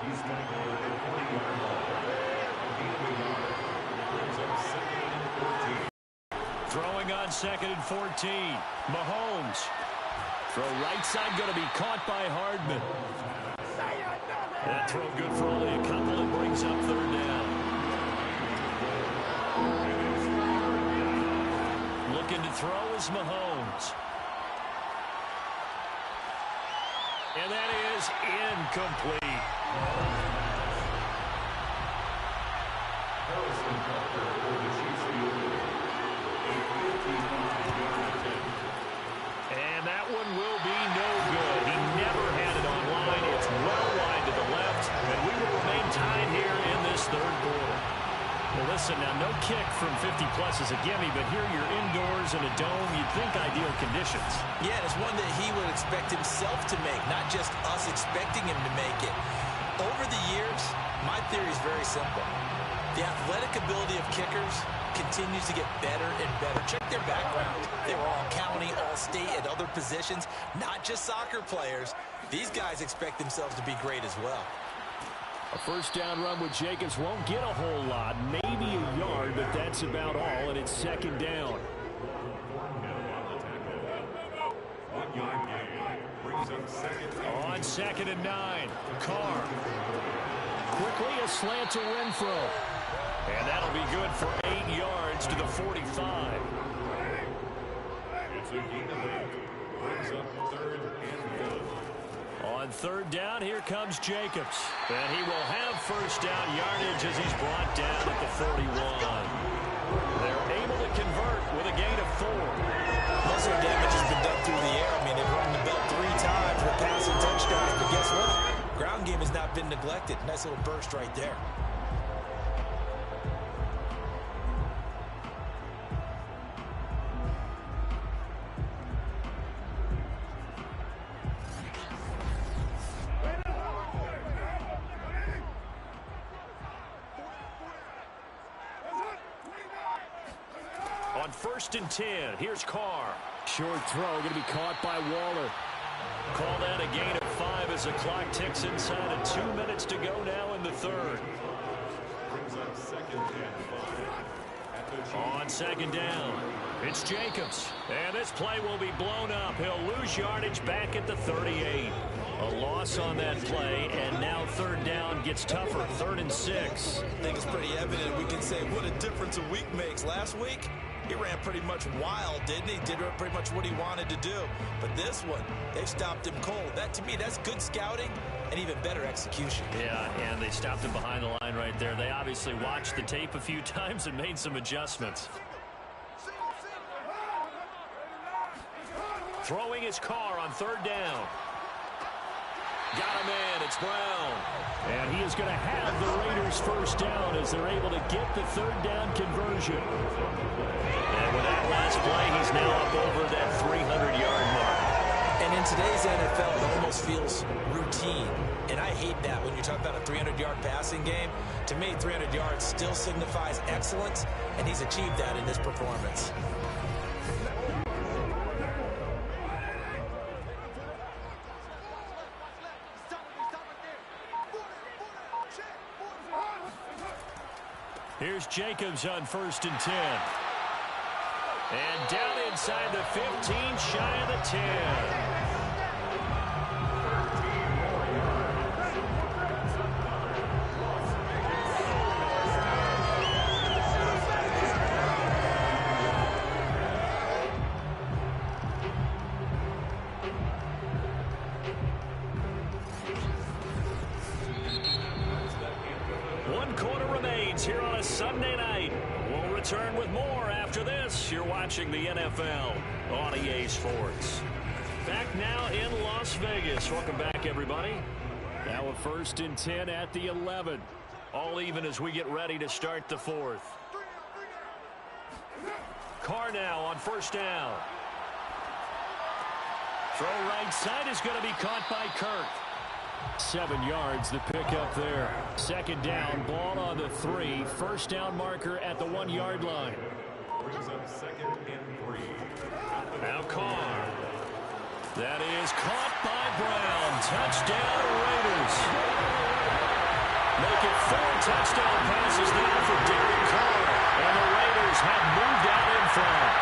He's going to go to the 20-yard line. Brings up 2nd and 14. Throwing on 2nd and 14. Mahomes. Throw right side going to be caught by Hardman. That throw good for only a couple. It brings up 3rd down. Looking to throw is Mahomes. And that is incomplete. Harrison Butker for the Chiefs field. A 15-yard attempt. And that one will be no good. He never had it on line. It's well wide to the left. And we will remain tied here in this 3rd quarter. The listen, now no kick from 50-plus is a gimme, but here you're indoors in a dome. You'd think ideal conditions. Yeah, and it's one that he would expect himself to make, not just us expecting him to make it. Over the years, my theory is very simple. The athletic ability of kickers continues to get better and better. Check their background. They were all county, all state, at other positions, not just soccer players. These guys expect themselves to be great as well. A first down run with Jacobs won't get a whole lot, maybe a yard, but that's about all, and it's second down. 1 yard gain brings up second. On 2nd and 9, Carr. Quickly a slant to Renfro. And that'll be good for 8 yards to the 45. It's a gain of 8. Brings up 3rd and 4. On 3rd down, here comes Jacobs. And he will have first down yardage as he's brought down at the 41. They're able to convert with a gain of 4. Most of the damage has been done through the air. I mean, they've run the belt 3 times with passing touchdowns. But guess what? Ground game has not been neglected. Nice little burst right there. On 1st and 10, here's Carr. Short throw, going to be caught by Waller. Call that a gain of 5 as the clock ticks inside of 2 minutes to go now in the 3rd. Brings up 2nd and 5. On 2nd down, it's Jacobs. And this play will be blown up. He'll lose yardage back at the 38. A loss on that play, and now 3rd down gets tougher. 3rd and 6. I think it's pretty evident. We can say what a difference a week makes. Last week, he ran pretty much wild, didn't he? Did pretty much what he wanted to do. But this one, they stopped him cold. That, to me, that's good scouting and even better execution. Yeah, and they stopped him behind the line right there. They obviously watched the tape a few times and made some adjustments. Throwing his Carr on 3rd down. Got him in. It's Brown. And he is going to have the Raiders first down as they're able to get the 3rd down conversion. And with that last play, he's now up over that 300-yard mark. And in today's NFL, it almost feels routine. And I hate that when you talk about a 300-yard passing game. To me, 300 yards still signifies excellence, and he's achieved that in this performance. Here's Jacobs on 1st and 10. And down inside the 15, shy of the 10. Here on a Sunday night. We'll return with more after this. You're watching the NFL on EA Sports. Back now in Las Vegas. Welcome back, everybody. Now a 1st and 10 at the 11. All even as we get ready to start the 4th. Carr now on 1st down. Throw right side is going to be caught by Kirk. 7 yards the pickup there. 2nd down, ball on the 3. First down marker at the 1-yard line. Brings up 2nd and 3. Now Carr. That is caught by Brown. Touchdown Raiders. Make it 4 touchdown passes now for Derek Carr. And the Raiders have moved out in front.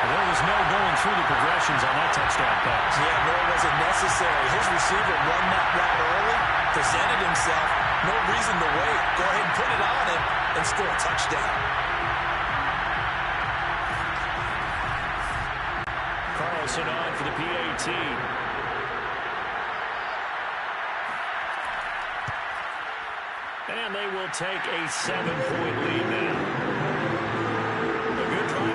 There was no going through the progressions on that touchdown pass. Yeah, nor was it necessary. His receiver run that route early, presented himself. No reason to wait. Go ahead and put it on him and score a touchdown. Carlson on for the PAT. And they will take a 7-point lead now.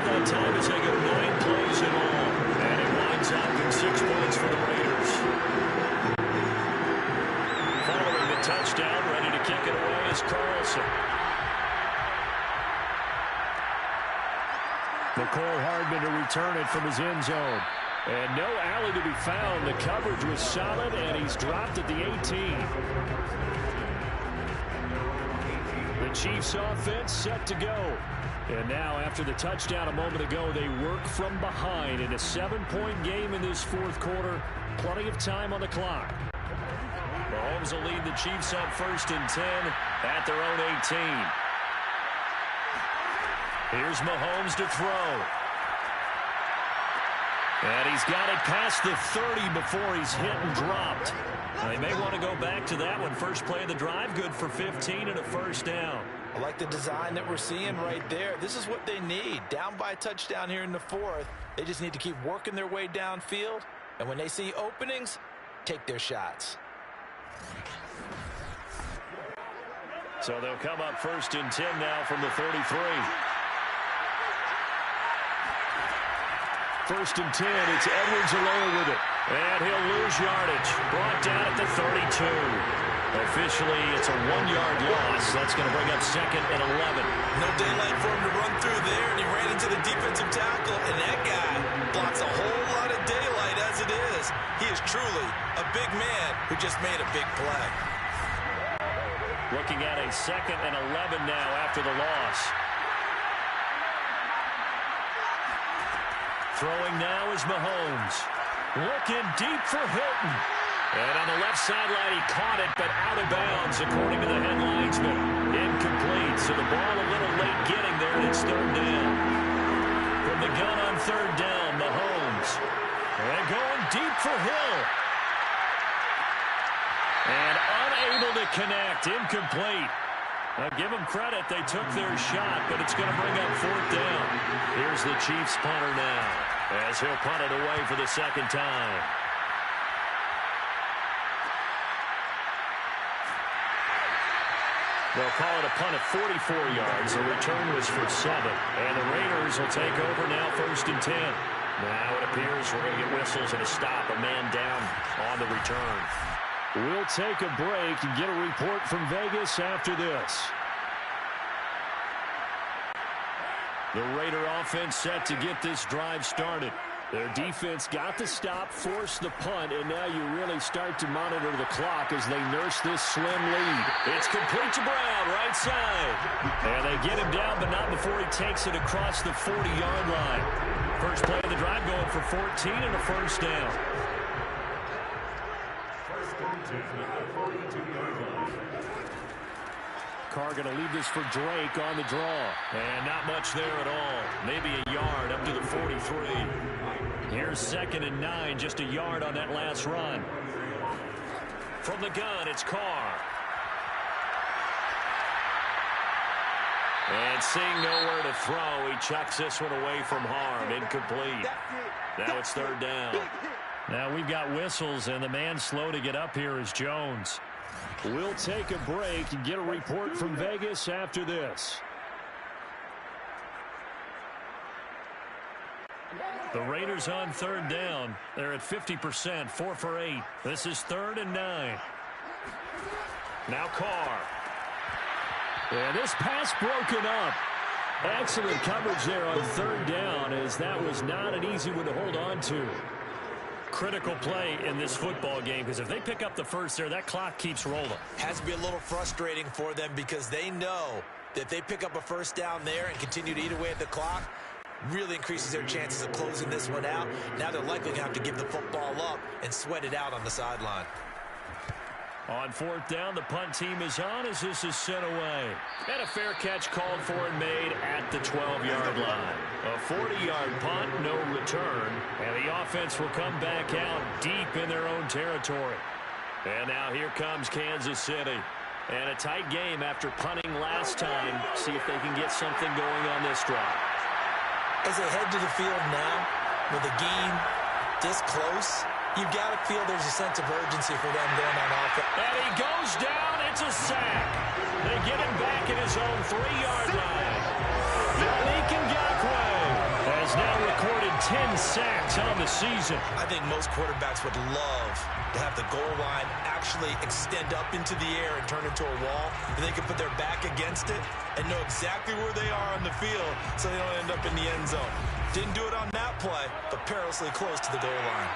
That time as they go 9 plays in all. And it winds up in 6 points for the Raiders. Following the touchdown, ready to kick it away is Carlson. McCole Hardman to return it from his end zone. And no alley to be found. The coverage was solid, and he's dropped at the 18. The Chiefs offense set to go. And now, after the touchdown a moment ago, they work from behind in a 7-point game in this fourth quarter. Plenty of time on the clock. Mahomes will lead the Chiefs up 1st and 10 at their own 18. Here's Mahomes to throw. And he's got it past the 30 before he's hit and dropped. They may want to go back to that one. First play of the drive, good for 15 and a first down. I like the design that we're seeing right there. This is what they need. Down by a touchdown here in the fourth. They just need to keep working their way downfield. And when they see openings, take their shots. So they'll come up 1st and 10 now from the 33. 1st and 10, it's Edwards-Helaire with it. And he'll lose yardage. Brought down at the 32. Officially, it's a 1-yard loss. That's going to bring up 2nd and 11. No daylight for him to run through there, and he ran into the defensive tackle, and that guy blocks a whole lot of daylight as it is. He is truly a big man who just made a big play. Looking at a 2nd and 11 now after the loss. Throwing now is Mahomes. Looking deep for Hilton. And on the left sideline, he caught it, but out of bounds, according to the head linesman. Incomplete, so the ball a little late getting there, and it's 3rd down. From the gun on 3rd down, Mahomes. And going deep for Hill. And unable to connect, incomplete. Now give them credit, they took their shot, but it's going to bring up 4th down. Here's the Chiefs punter now, as he'll punt it away for the 2nd time. They'll call it a punt of 44 yards. The return was for 7. And the Raiders will take over now 1st and 10. Now it appears we're going to get whistles and a stop. A man down on the return. We'll take a break and get a report from Vegas after this. The Raider offense set to get this drive started. Their defense got the stop, forced the punt, and now you really start to monitor the clock as they nurse this slim lead. It's complete to Brown, right side. And they get him down, but not before he takes it across the 40-yard line. First play of the drive going for 14 and a 1st down. 1st and 10 at the 42-yard line. Carr going to leave this for Drake on the draw. And not much there at all. Maybe a yard up to the 43. Here's 2nd and 9, just a yard on that last run. From the gun, it's Carr. And seeing nowhere to throw, he chucks this one away from harm. Incomplete. Now it's 3rd down. Now we've got whistles, and the man slow to get up here is Jones. We'll take a break and get a report from Vegas after this. The Raiders on 3rd down. They're at 50%, 4 for 8. This is 3rd and 9. Now Carr. And this pass broken up. Excellent coverage there on 3rd down, as that was not an easy one to hold on to. Critical play in this football game, because if they pick up the first there, that clock keeps rolling. Has to be a little frustrating for them because they know that if they pick up a 1st down there and continue to eat away at the clock, really increases their chances of closing this one out. Now they're likely going to have to give the football up and sweat it out on the sideline. On 4th down, the punt team is on as this is sent away. And a fair catch called for and made at the 12-yard line. A 40-yard punt, no return. And the offense will come back out deep in their own territory. And now here comes Kansas City. And a tight game after punting last time. See if they can get something going on this drive. As they head to the field now, with a game this close, you've got to feel there's a sense of urgency for them going on offense. And he goes down. It's a sack. They get him back at his own 3-yard line. Yannick Ngakoue has has now recorded 10 sacks on the season. I think most quarterbacks would love to have the goal line actually extend up into the air and turn into a wall. And they can put their back against it and know exactly where they are on the field so they don't end up in the end zone. Didn't do it on that play, but perilously close to the goal line.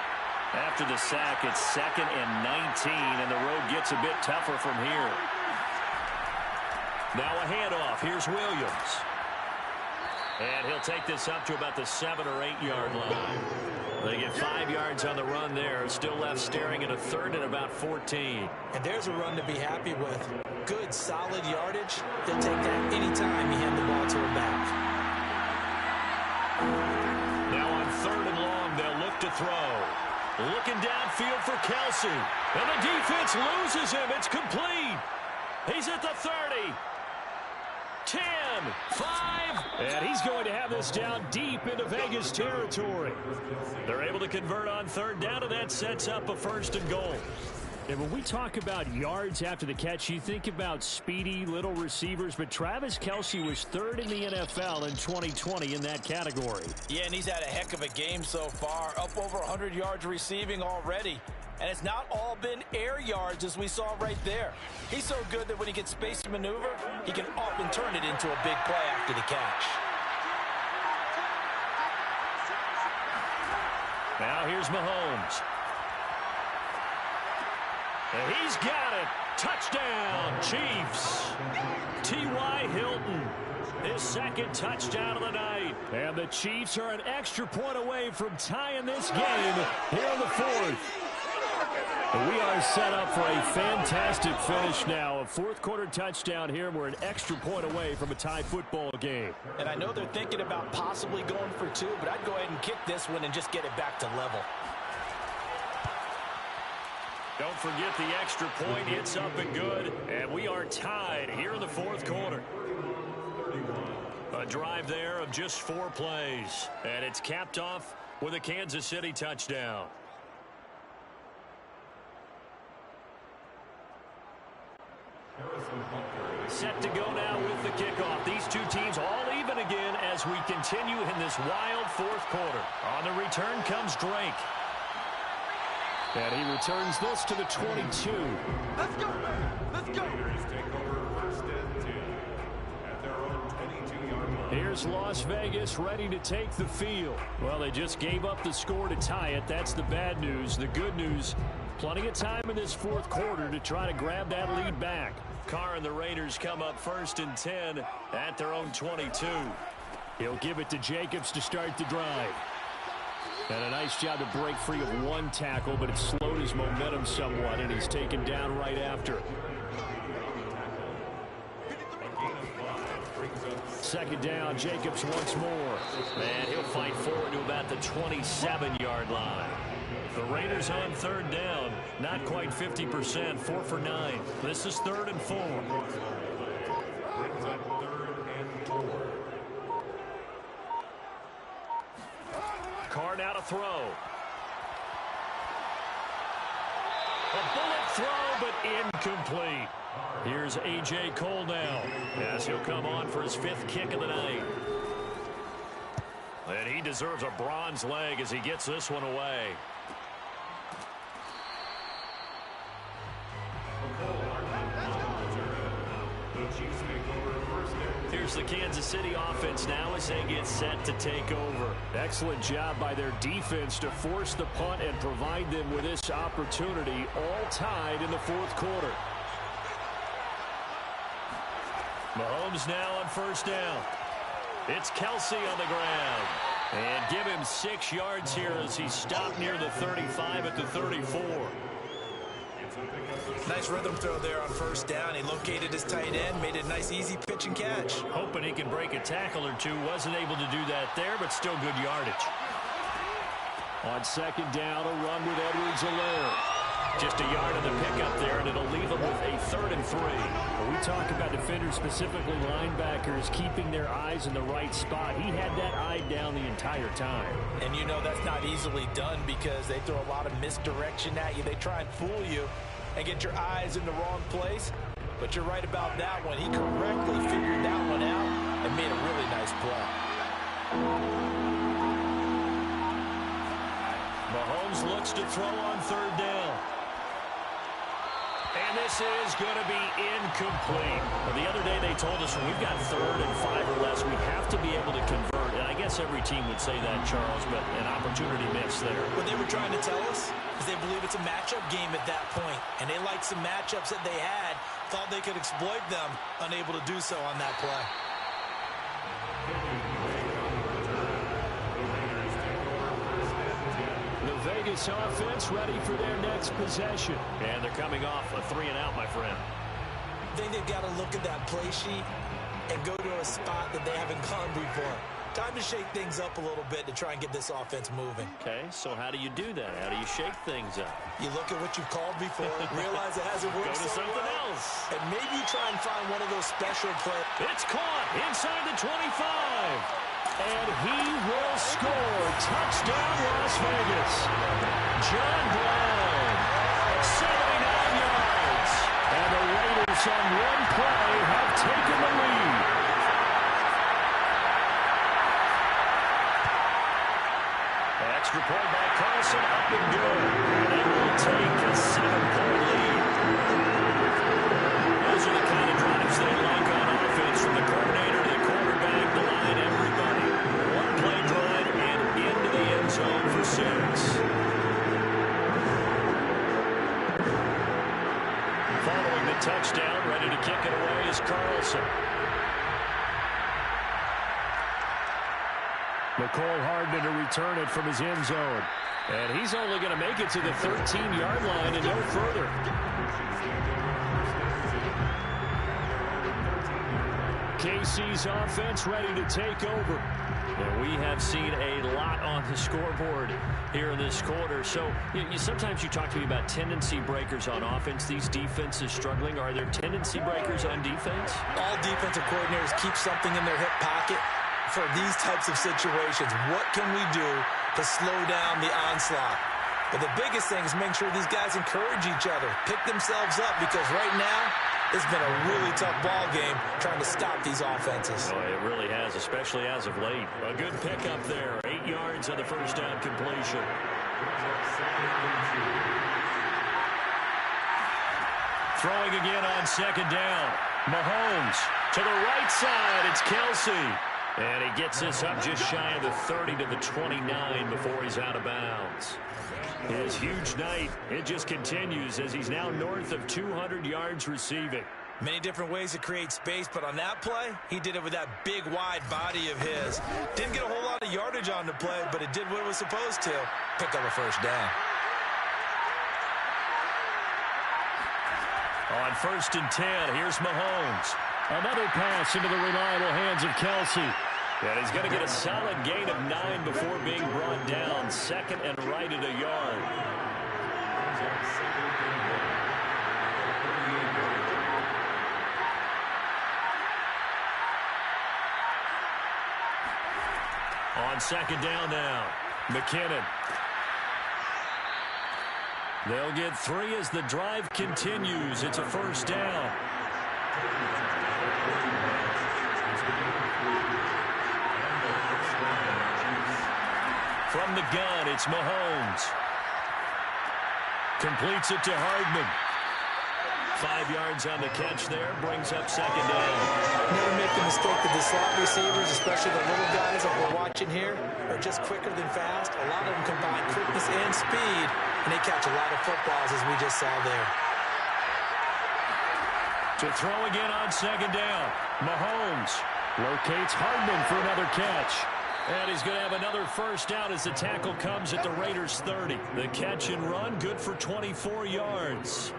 After the sack, it's 2nd and 19, and the road gets a bit tougher from here. Now a handoff. Here's Williams. And he'll take this up to about the 7 or 8 yard line. They get 5 yards on the run there. Still left staring at a 3rd and about 14. And there's a run to be happy with. Good, solid yardage. He'll take that anytime you hand the ball to him back. Now on 3rd and long, they'll look to throw. Looking downfield for Kelsey. And the defense loses him. It's complete. He's at the 30. 10, 5, and he's going to have this down deep into Vegas territory. They're able to convert on 3rd down, and that sets up a 1st and goal. And when we talk about yards after the catch, you think about speedy little receivers, but Travis Kelce was 3rd in the NFL in 2020 in that category. Yeah, and he's had a heck of a game so far, up over 100 yards receiving already. And it's not all been air yards as we saw right there. He's so good that when he gets space to maneuver, he can often turn it into a big play after the catch. Now here's Mahomes. And he's got it. Touchdown, Chiefs. T.Y. Hilton, his 2nd touchdown of the night. And the Chiefs are an extra point away from tying this game here in the 4th. We are set up for a fantastic finish now. A 4th quarter touchdown here. We're an extra point away from a tie football game. And I know they're thinking about possibly going for 2, but I'd go ahead and kick this one and just get it back to level. Don't forget the extra point. It's up and good. And we are tied here in the 4th quarter. A drive there of just 4 plays. And it's capped off with a Kansas City touchdown. Set to go now with the kickoff. These two teams all even again as we continue in this wild 4th quarter. On the return comes Drake. And he returns this to the 22. Let's go! Let's go! Take over 1st and 10 at their own 22-yard line. Here's Las Vegas ready to take the field. Well, they just gave up the score to tie it. That's the bad news. The good news, plenty of time in this 4th quarter to try to grab that lead back. Carr and the Raiders come up 1st and 10 at their own 22. He'll give it to Jacobs to start the drive. And a nice job to break free of 1 tackle, but it slowed his momentum somewhat, and he's taken down right after. 2nd down, Jacobs once more. And he'll fight forward to about the 27-yard line. The Raiders on 3rd down, not quite 50%, 4 for 9. This is 3rd and 4. Brings up 3rd and 4. Carr now to throw. A bullet throw, but incomplete. Here's A.J. Cole now, as he'll come on for his 5th kick of the night. And he deserves a bronze leg as he gets this one away. Here's the Kansas City offense now as they get set to take over. Excellent job by their defense to force the punt and provide them with this opportunity, all tied in the 4th quarter. Mahomes now on 1st down. It's Kelsey on the ground. And give him 6 yards here as he stopped near the 35 at the 34. Nice rhythm throw there on 1st down. He located his tight end, made a nice easy pitch and catch. Hoping he can break a tackle or two. Wasn't able to do that there, but still good yardage. On 2nd down, a run with Edwards-Helaire. Just a yard of the pickup there, and it'll leave them with a 3rd and 3. When we talk about defenders, specifically linebackers, keeping their eyes in the right spot. He had that eye down the entire time. And you know that's not easily done because they throw a lot of misdirection at you. They try and fool you and get your eyes in the wrong place. But you're right about that one. He correctly figured that one out and made a really nice play. Mahomes looks to throw on third down. And this is going to be incomplete. Well, the other day they told us when we've got 3rd and 5 or less, we have to be able to convert. And I guess every team would say that, Charles, but an opportunity missed there. What they were trying to tell us is they believe it's a matchup game at that point. And they liked some matchups that they had, thought they could exploit them, unable to do so on that play. Vegas offense ready for their next possession. And they're coming off a 3-and-out, my friend. I think they've got to look at that play sheet and go to a spot that they haven't gone before. Time to shake things up a little bit to try and get this offense moving. Okay, so how do you do that? How do you shake things up? You look at what you've called before, realize it hasn't worked. Go to so something well, else. and maybe you try and find one of those special plays. It's caught inside the 25. And he will score. Touchdown, Las Vegas. John Brown, 79 yards. And the Raiders on one play have taken the lead. Extra point by Carlson, up and good. And they will take a 7-point lead. Those are the kind of drives they like on offense, from the coordinator to the quarterback, the line, everybody. One-play drive and into the end zone for 6. Following the touchdown, ready to kick it away is Carlson. McCole Hardman to return it from his end zone. And he's only going to make it to the 13-yard line and no further. KC's offense ready to take over. And we have seen a lot on the scoreboard here in this quarter. So sometimes you talk to me about tendency breakers on offense. These defenses struggling. Are there tendency breakers on defense? All defensive coordinators keep something in their hip pocket for these types of situations. What can we do to slow down the onslaught? But the biggest thing is make sure these guys encourage each other, pick themselves up, because right now it's been a really tough ball game trying to stop these offenses. Oh, it really has, especially as of late. A good pickup there. 8 yards on the first down completion. Throwing again on second down. Mahomes to the right side. It's Kelsey. And he gets this up just shy of the 30 to the 29 before he's out of bounds. His huge night, it just continues as he's now north of 200 yards receiving. Many different ways to create space, but on that play, he did it with that big, wide body of his. Didn't get a whole lot of yardage on the play, but it did what it was supposed to. Pick up a first down. On 1st and 10, here's Mahomes. Another pass into the reliable hands of Kelsey. And he's going to get a solid gain of 9 before being brought down. 2nd and right at a yard. On 2nd down now, McKinnon. They'll get 3 as the drive continues. It's a first down. From the gun, it's Mahomes. Completes it to Hardman. 5 yards on the catch there, brings up 2nd down. Never make the mistake that the slot receivers, especially the little guys that we're watching here, are just quicker than fast. A lot of them combine quickness and speed, and they catch a lot of footballs, as we just saw there. To throw again on 2nd down, Mahomes locates Hardman for another catch. And he's going to have another first down as the tackle comes at the Raiders' 30. The catch and run, good for 24 yards.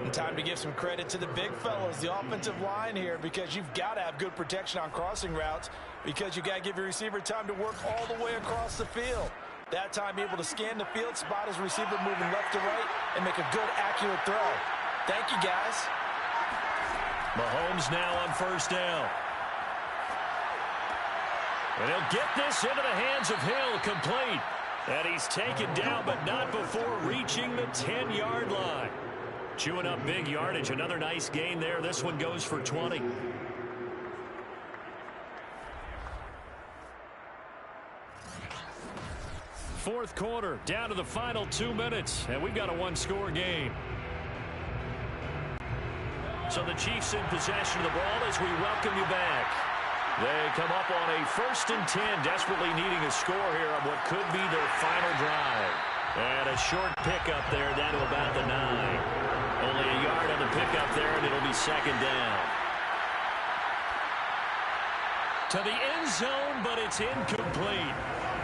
And time to give some credit to the big fellas, the offensive line here, because you've got to have good protection on crossing routes, because you got to give your receiver time to work all the way across the field. That time, be able to scan the field, spot his receiver moving left to right, and make a good, accurate throw. Thank you, guys. Mahomes now on first down. And he'll get this into the hands of Hill, complete. And he's taken down, but not before reaching the 10-yard line. Chewing up big yardage. Another nice gain there. This one goes for 20. fourth quarter, down to the final 2 minutes, and we've got a one-score game. So the Chiefs in possession of the ball as we welcome you back. They come up on a 1st and 10, desperately needing a score here on what could be their final drive. And a short pickup there down to about the 9. Only a yard on the pickup there, and it'll be 2nd down. To the end zone, but it's incomplete.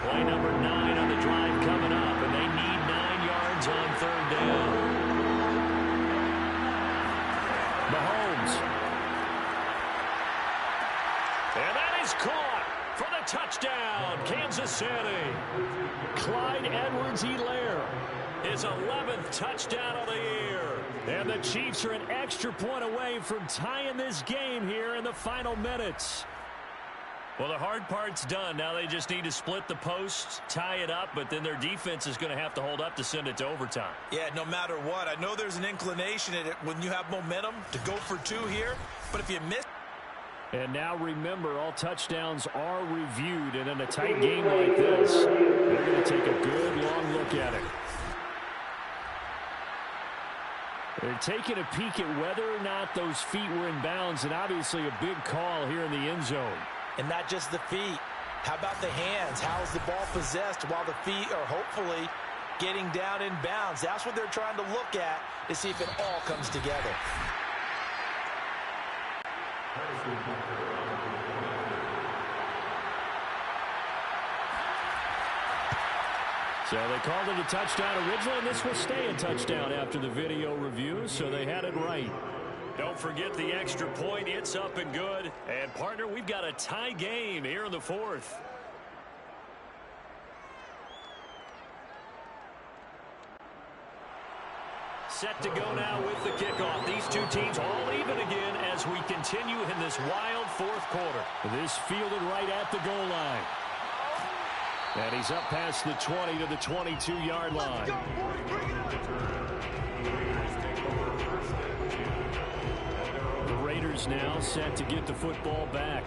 Play number 9 on the drive coming up, and they need 9 yards on 3rd down. Mahomes. And that is caught for the touchdown, Kansas City. Clyde Edwards-Helaire, his 11th touchdown of the year. And the Chiefs are an extra point away from tying this game here in the final minutes. Well, the hard part's done. Now they just need to split the posts, tie it up, but then their defense is going to have to hold up to send it to overtime. Yeah, no matter what. I know there's an inclination in it when you have momentum to go for 2 here, but if you miss... And now remember, all touchdowns are reviewed, and in a tight game like this, they're going to take a good long look at it. They're taking a peek at whether or not those feet were in bounds, and obviously a big call here in the end zone. And not just the feet. How about the hands? How's the ball possessed while the feet are hopefully getting down in bounds? That's what they're trying to look at to see if it all comes together. So they called it a touchdown originally, and this will stay a touchdown after the video review, so they had it right. Don't forget the extra point. It's up and good. And, partner, we've got a tie game here in the 4th. Set to go now with the kickoff. These two teams all even again as we continue in this wild 4th quarter. This fielded right at the goal line. And he's up past the 20 to the 22-yard line. The Raiders now set to get the football back.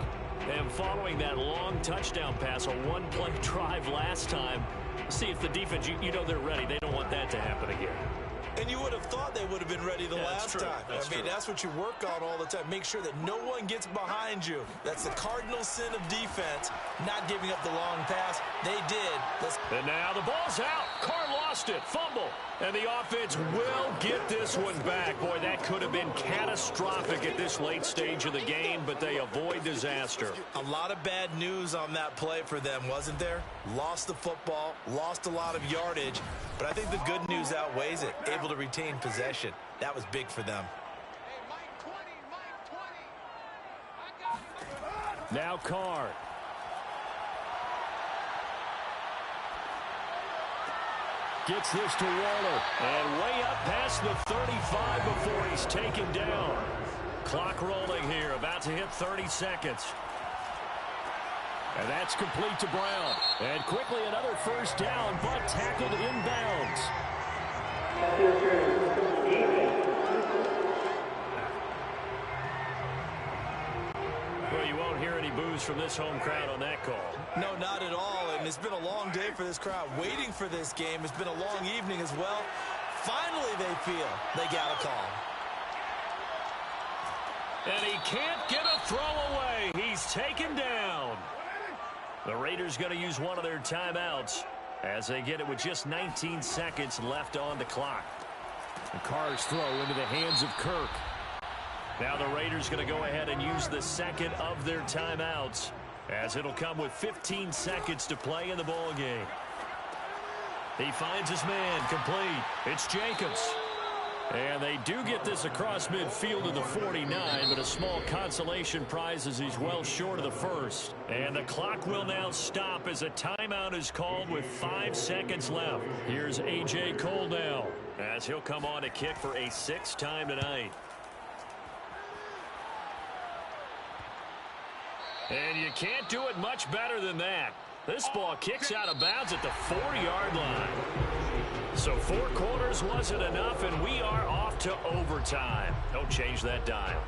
And following that long touchdown pass, a one-play drive last time, see if the defense, you know they're ready. They don't want that to happen again. And you would have thought they would have been ready the last time. I mean, that's what you work on all the time. Make sure that no one gets behind you. That's the cardinal sin of defense, not giving up the long pass. They did. And now the ball's out. Carr lost it. Fumble. And the offense will get this one back. Boy, that could have been catastrophic at this late stage of the game, but they avoid disaster. A lot of bad news on that play for them, wasn't there? Lost the football, lost a lot of yardage, but I think the good news outweighs it. Able to retain possession. That was big for them. Now Carr. Gets this to Waller. And way up past the 35 before he's taken down. Clock rolling here, about to hit 30 seconds. And that's complete to Brown. And quickly another first down, but tackled inbounds. Well, you won't hear any boos from this home crowd on that call. No, not at all. And it's been a long day for this crowd waiting for this game. It's been a long evening as well. Finally, they feel they got a call. And he can't get a throw away. He's taken down. The Raiders going to use one of their timeouts as they get it with just 19 seconds left on the clock. The Carr's throw into the hands of Kirk. Now the Raiders going to go ahead and use the second of their timeouts as it'll come with 15 seconds to play in the ball game. He finds his man complete. It's Jacobs. And they do get this across midfield to the 49, but a small consolation prize as he's well short of the first. And the clock will now stop as a timeout is called with 5 seconds left. Here's A.J. Cole now as he'll come on to kick for a 6th time tonight. And you can't do it much better than that. This ball kicks out of bounds at the 4-yard line. So 4 quarters wasn't enough, and we are off to overtime. Don't change that dial.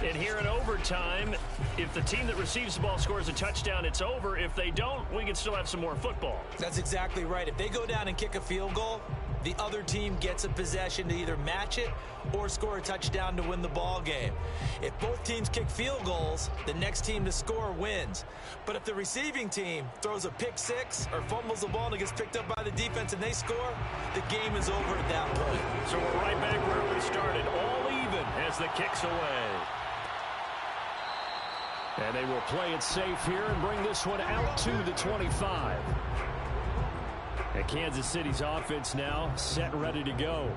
And here in overtime, if the team that receives the ball scores a touchdown, it's over. If they don't, we can still have some more football. That's exactly right. If they go down and kick a field goal, the other team gets a possession to either match it or score a touchdown to win the ball game. If both teams kick field goals, the next team to score wins. But if the receiving team throws a pick six or fumbles the ball and it gets picked up by the defense and they score, the game is over at that point. So we're right back where we started, all even as the kick's away. And they will play it safe here and bring this one out to the 25. And Kansas City's offense now set and ready to go.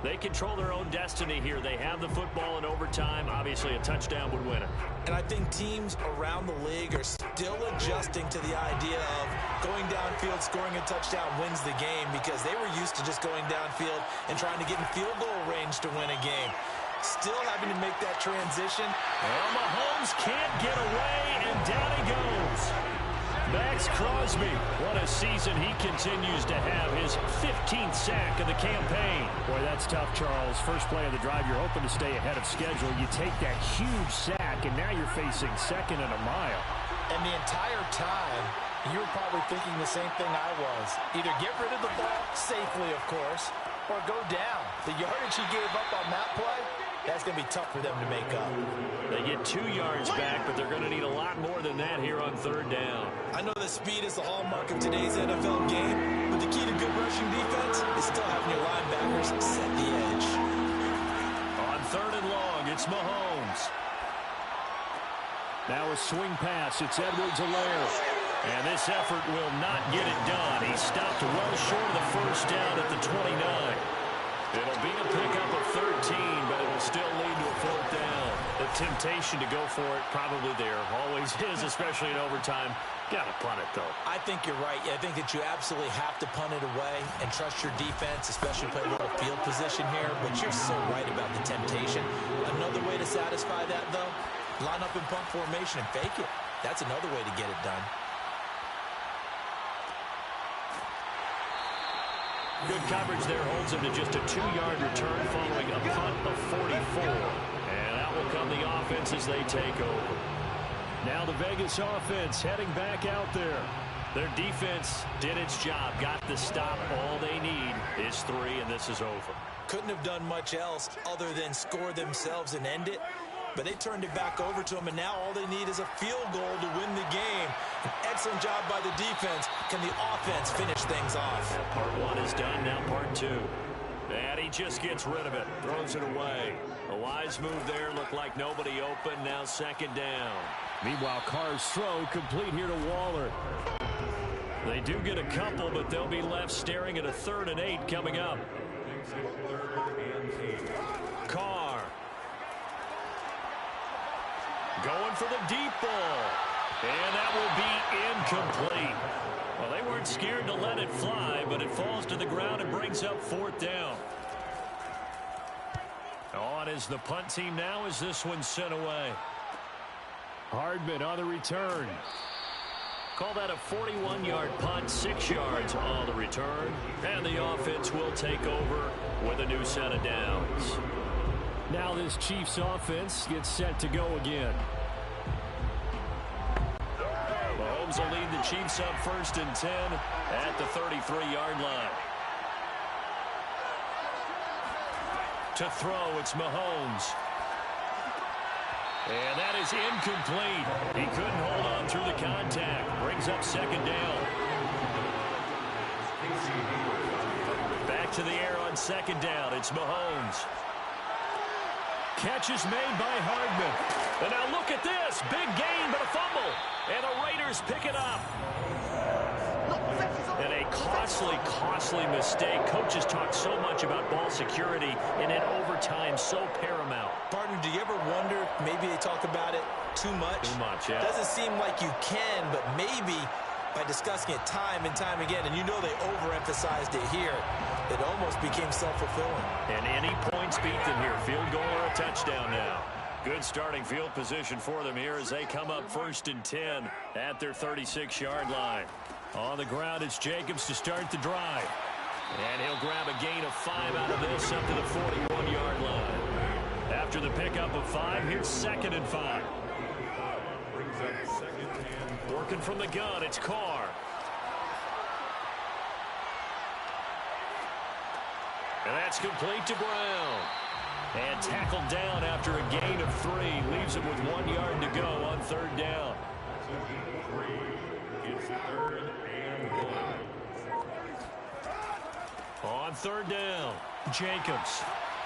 They control their own destiny here. They have the football in overtime. Obviously, a touchdown would win it. And I think teams around the league are still adjusting to the idea of going downfield, scoring a touchdown wins the game, because they were used to just going downfield and trying to get in field goal range to win a game. Still having to make that transition. Well, Mahomes can't get away, and down he goes. Max Crosby, what a season he continues to have, his 15th sack of the campaign. Boy, that's tough, Charles. First play of the drive, you're hoping to stay ahead of schedule. You take that huge sack, and now you're facing second and a mile. And the entire time, you were probably thinking the same thing I was. Either get rid of the ball, safely, of course, or go down. The yardage he gave up on that play, that's going to be tough for them to make up. They get 2 yards back, but they're going to need a lot more than that here on third down. I know that speed is the hallmark of today's NFL game, but the key to good rushing defense is still having your linebackers set the edge. On third and long, it's Mahomes. Now a swing pass. It's Edwards-Helaire. And this effort will not get it done. He stopped well short of the first down at the 29. It'll be a pickup of 13, but it'll still lead to a fourth down. The temptation to go for it probably there. Always is, especially in overtime. Got to punt it, though. I think you're right. I think that you absolutely have to punt it away and trust your defense, especially play a little field position here. But you're so right about the temptation. Another way to satisfy that, though, line up in punt formation and fake it. That's another way to get it done. Good coverage there holds him to just a 2-yard return following a punt of 44. And out will come the offense as they take over. Now the Vegas offense heading back out there. Their defense did its job, got the stop. All they need is 3, and this is over. Couldn't have done much else other than score themselves and end it. But they turned it back over to them, and now all they need is a field goal to win the game. An excellent job by the defense. Can the offense finish things off? Part 1 is done, now part 2. And he just gets rid of it, throws it away. A wise move there, looked like nobody open, now second down. Meanwhile, Carr's throw complete here to Waller. They do get a couple, but they'll be left staring at a 3rd and 8 coming up. Carr. Going for the deep ball. And that will be incomplete. Well, they weren't scared to let it fly, but it falls to the ground and brings up 4th down. On is the punt team now as this one's sent away. Hardman on the return. Call that a 41-yard punt, 6 yards on the return. And the offense will take over with a new set of downs. Now this Chiefs offense gets set to go again. Mahomes will lead the Chiefs up 1st and 10 at the 33-yard line. To throw, it's Mahomes. And that is incomplete. He couldn't hold on through the contact. Brings up 2nd down. Back to the air on 2nd down. It's Mahomes. Catch is made by Hardman. And now look at this. Big gain, but a fumble. And the Raiders pick it up. And a costly mistake. Coaches talk so much about ball security, and in overtime, so paramount. Partner, do you ever wonder if maybe they talk about it too much? Too much, yeah. Doesn't seem like you can, but maybe by discussing it time and time again, and you know they overemphasized it here, it almost became self-fulfilling. And any points beat them here. Field goal or a touchdown now. Good starting field position for them here as they come up 1st and 10 at their 36-yard line. On the ground, it's Jacobs to start the drive. And he'll grab a gain of 5 out of this up to the 41-yard line. After After the pickup of 5, here's 2nd and 5. Brings up 2nd and 4. Working from the gun, it's Carr. And that's complete to Brown. And tackled down after a gain of 3. Leaves him with 1 yard to go on 3rd down. 2-3. It's 3rd and 1. On 3rd down, Jacobs.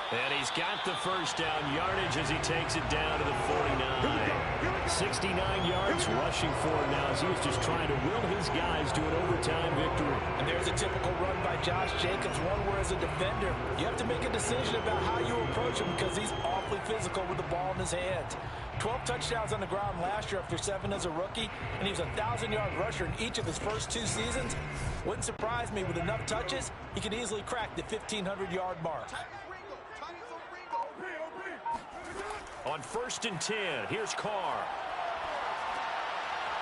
And he's got the first down yardage as he takes it down to the 49. 69 yards rushing forward now as he was just trying to will his guys to an overtime victory. And there's a typical run by Josh Jacobs, one where as a defender, you have to make a decision about how you approach him because he's awfully physical with the ball in his hands. 12 touchdowns on the ground last year after 7 as a rookie, and he was a 1,000-yard rusher in each of his first 2 seasons. Wouldn't surprise me with enough touches, he could easily crack the 1,500-yard mark. On 1st and 10, here's Carr.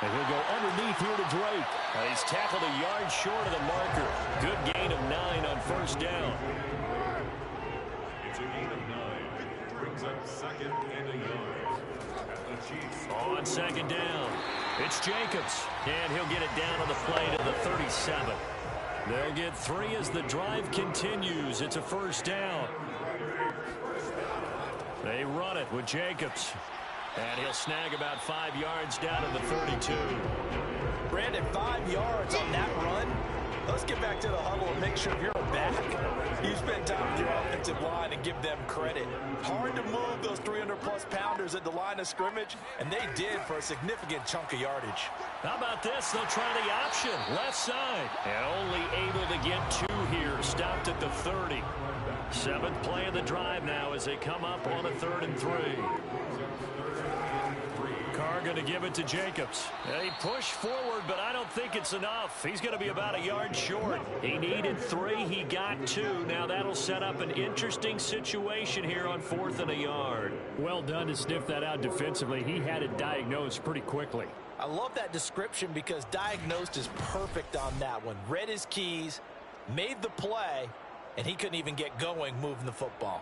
And he'll go underneath here to Drake. And he's tackled a yard short of the marker. Good gain of 9 on 1st down. It's a gain of 9. Brings up 2nd and a yard. At the Chiefs. On 2nd down, it's Jacobs. And he'll get it down on the play to the 37. They'll get 3 as the drive continues. It's a 1st down. They run it with Jacobs. And he'll snag about 5 yards down to the 32. Brandon, 5 yards on that run. Let's get back to the huddle and make sure if you're a back, you spend time with your offensive line and give them credit. Hard to move those 300-plus pounders at the line of scrimmage, and they did for a significant chunk of yardage. How about this? They'll try the option, left side. And only able to get 2 here. Stopped at the 30. 7th play of the drive now as they come up on a 3rd and 3. Carr going to give it to Jacobs. And he pushed forward, but I don't think it's enough. He's going to be about a yard short. He needed 3. He got 2. Now that'll set up an interesting situation here on 4th and a yard. Well done to sniff that out defensively. He had it diagnosed pretty quickly. I love that description because diagnosed is perfect on that one. Read his keys, made the play, and he couldn't even get going moving the football.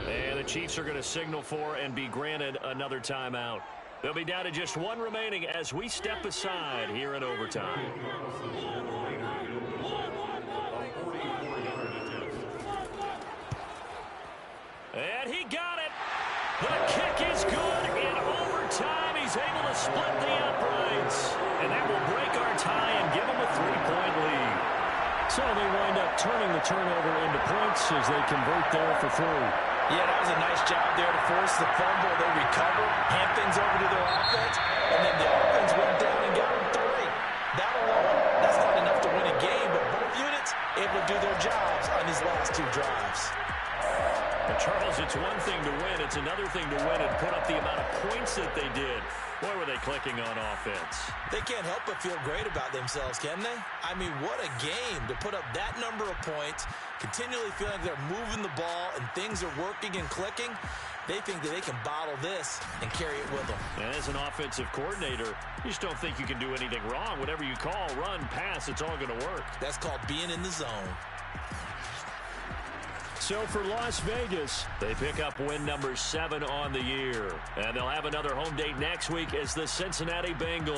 And the Chiefs are going to signal for and be granted another timeout. They'll be down to just 1 remaining as we step aside here in overtime. And he got it. The kick is good. In overtime, he's able to split the uprights. And that will break our tie and give him a 3-point lead. So they wind up turning the turnover into points as they convert there for 3. Yeah, that was a nice job there to force the fumble. They recover, hand things over to their offense, and then the offense went down and got them 3. That alone, that's not enough to win a game, but both units able to do their jobs on these last 2 drives. Well, Charles, it's one thing to win. It's another thing to win and put up the amount of points that they did. Boy, were they clicking on offense. They can't help but feel great about themselves, can they? I mean, what a game to put up that number of points, continually feeling they're moving the ball and things are working and clicking. They think that they can bottle this and carry it with them. And as an offensive coordinator, you just don't think you can do anything wrong. Whatever you call, run, pass, it's all going to work. That's called being in the zone. So for Las Vegas, they pick up win number 7 on the year. And they'll have another home date next week as the Cincinnati Bengals.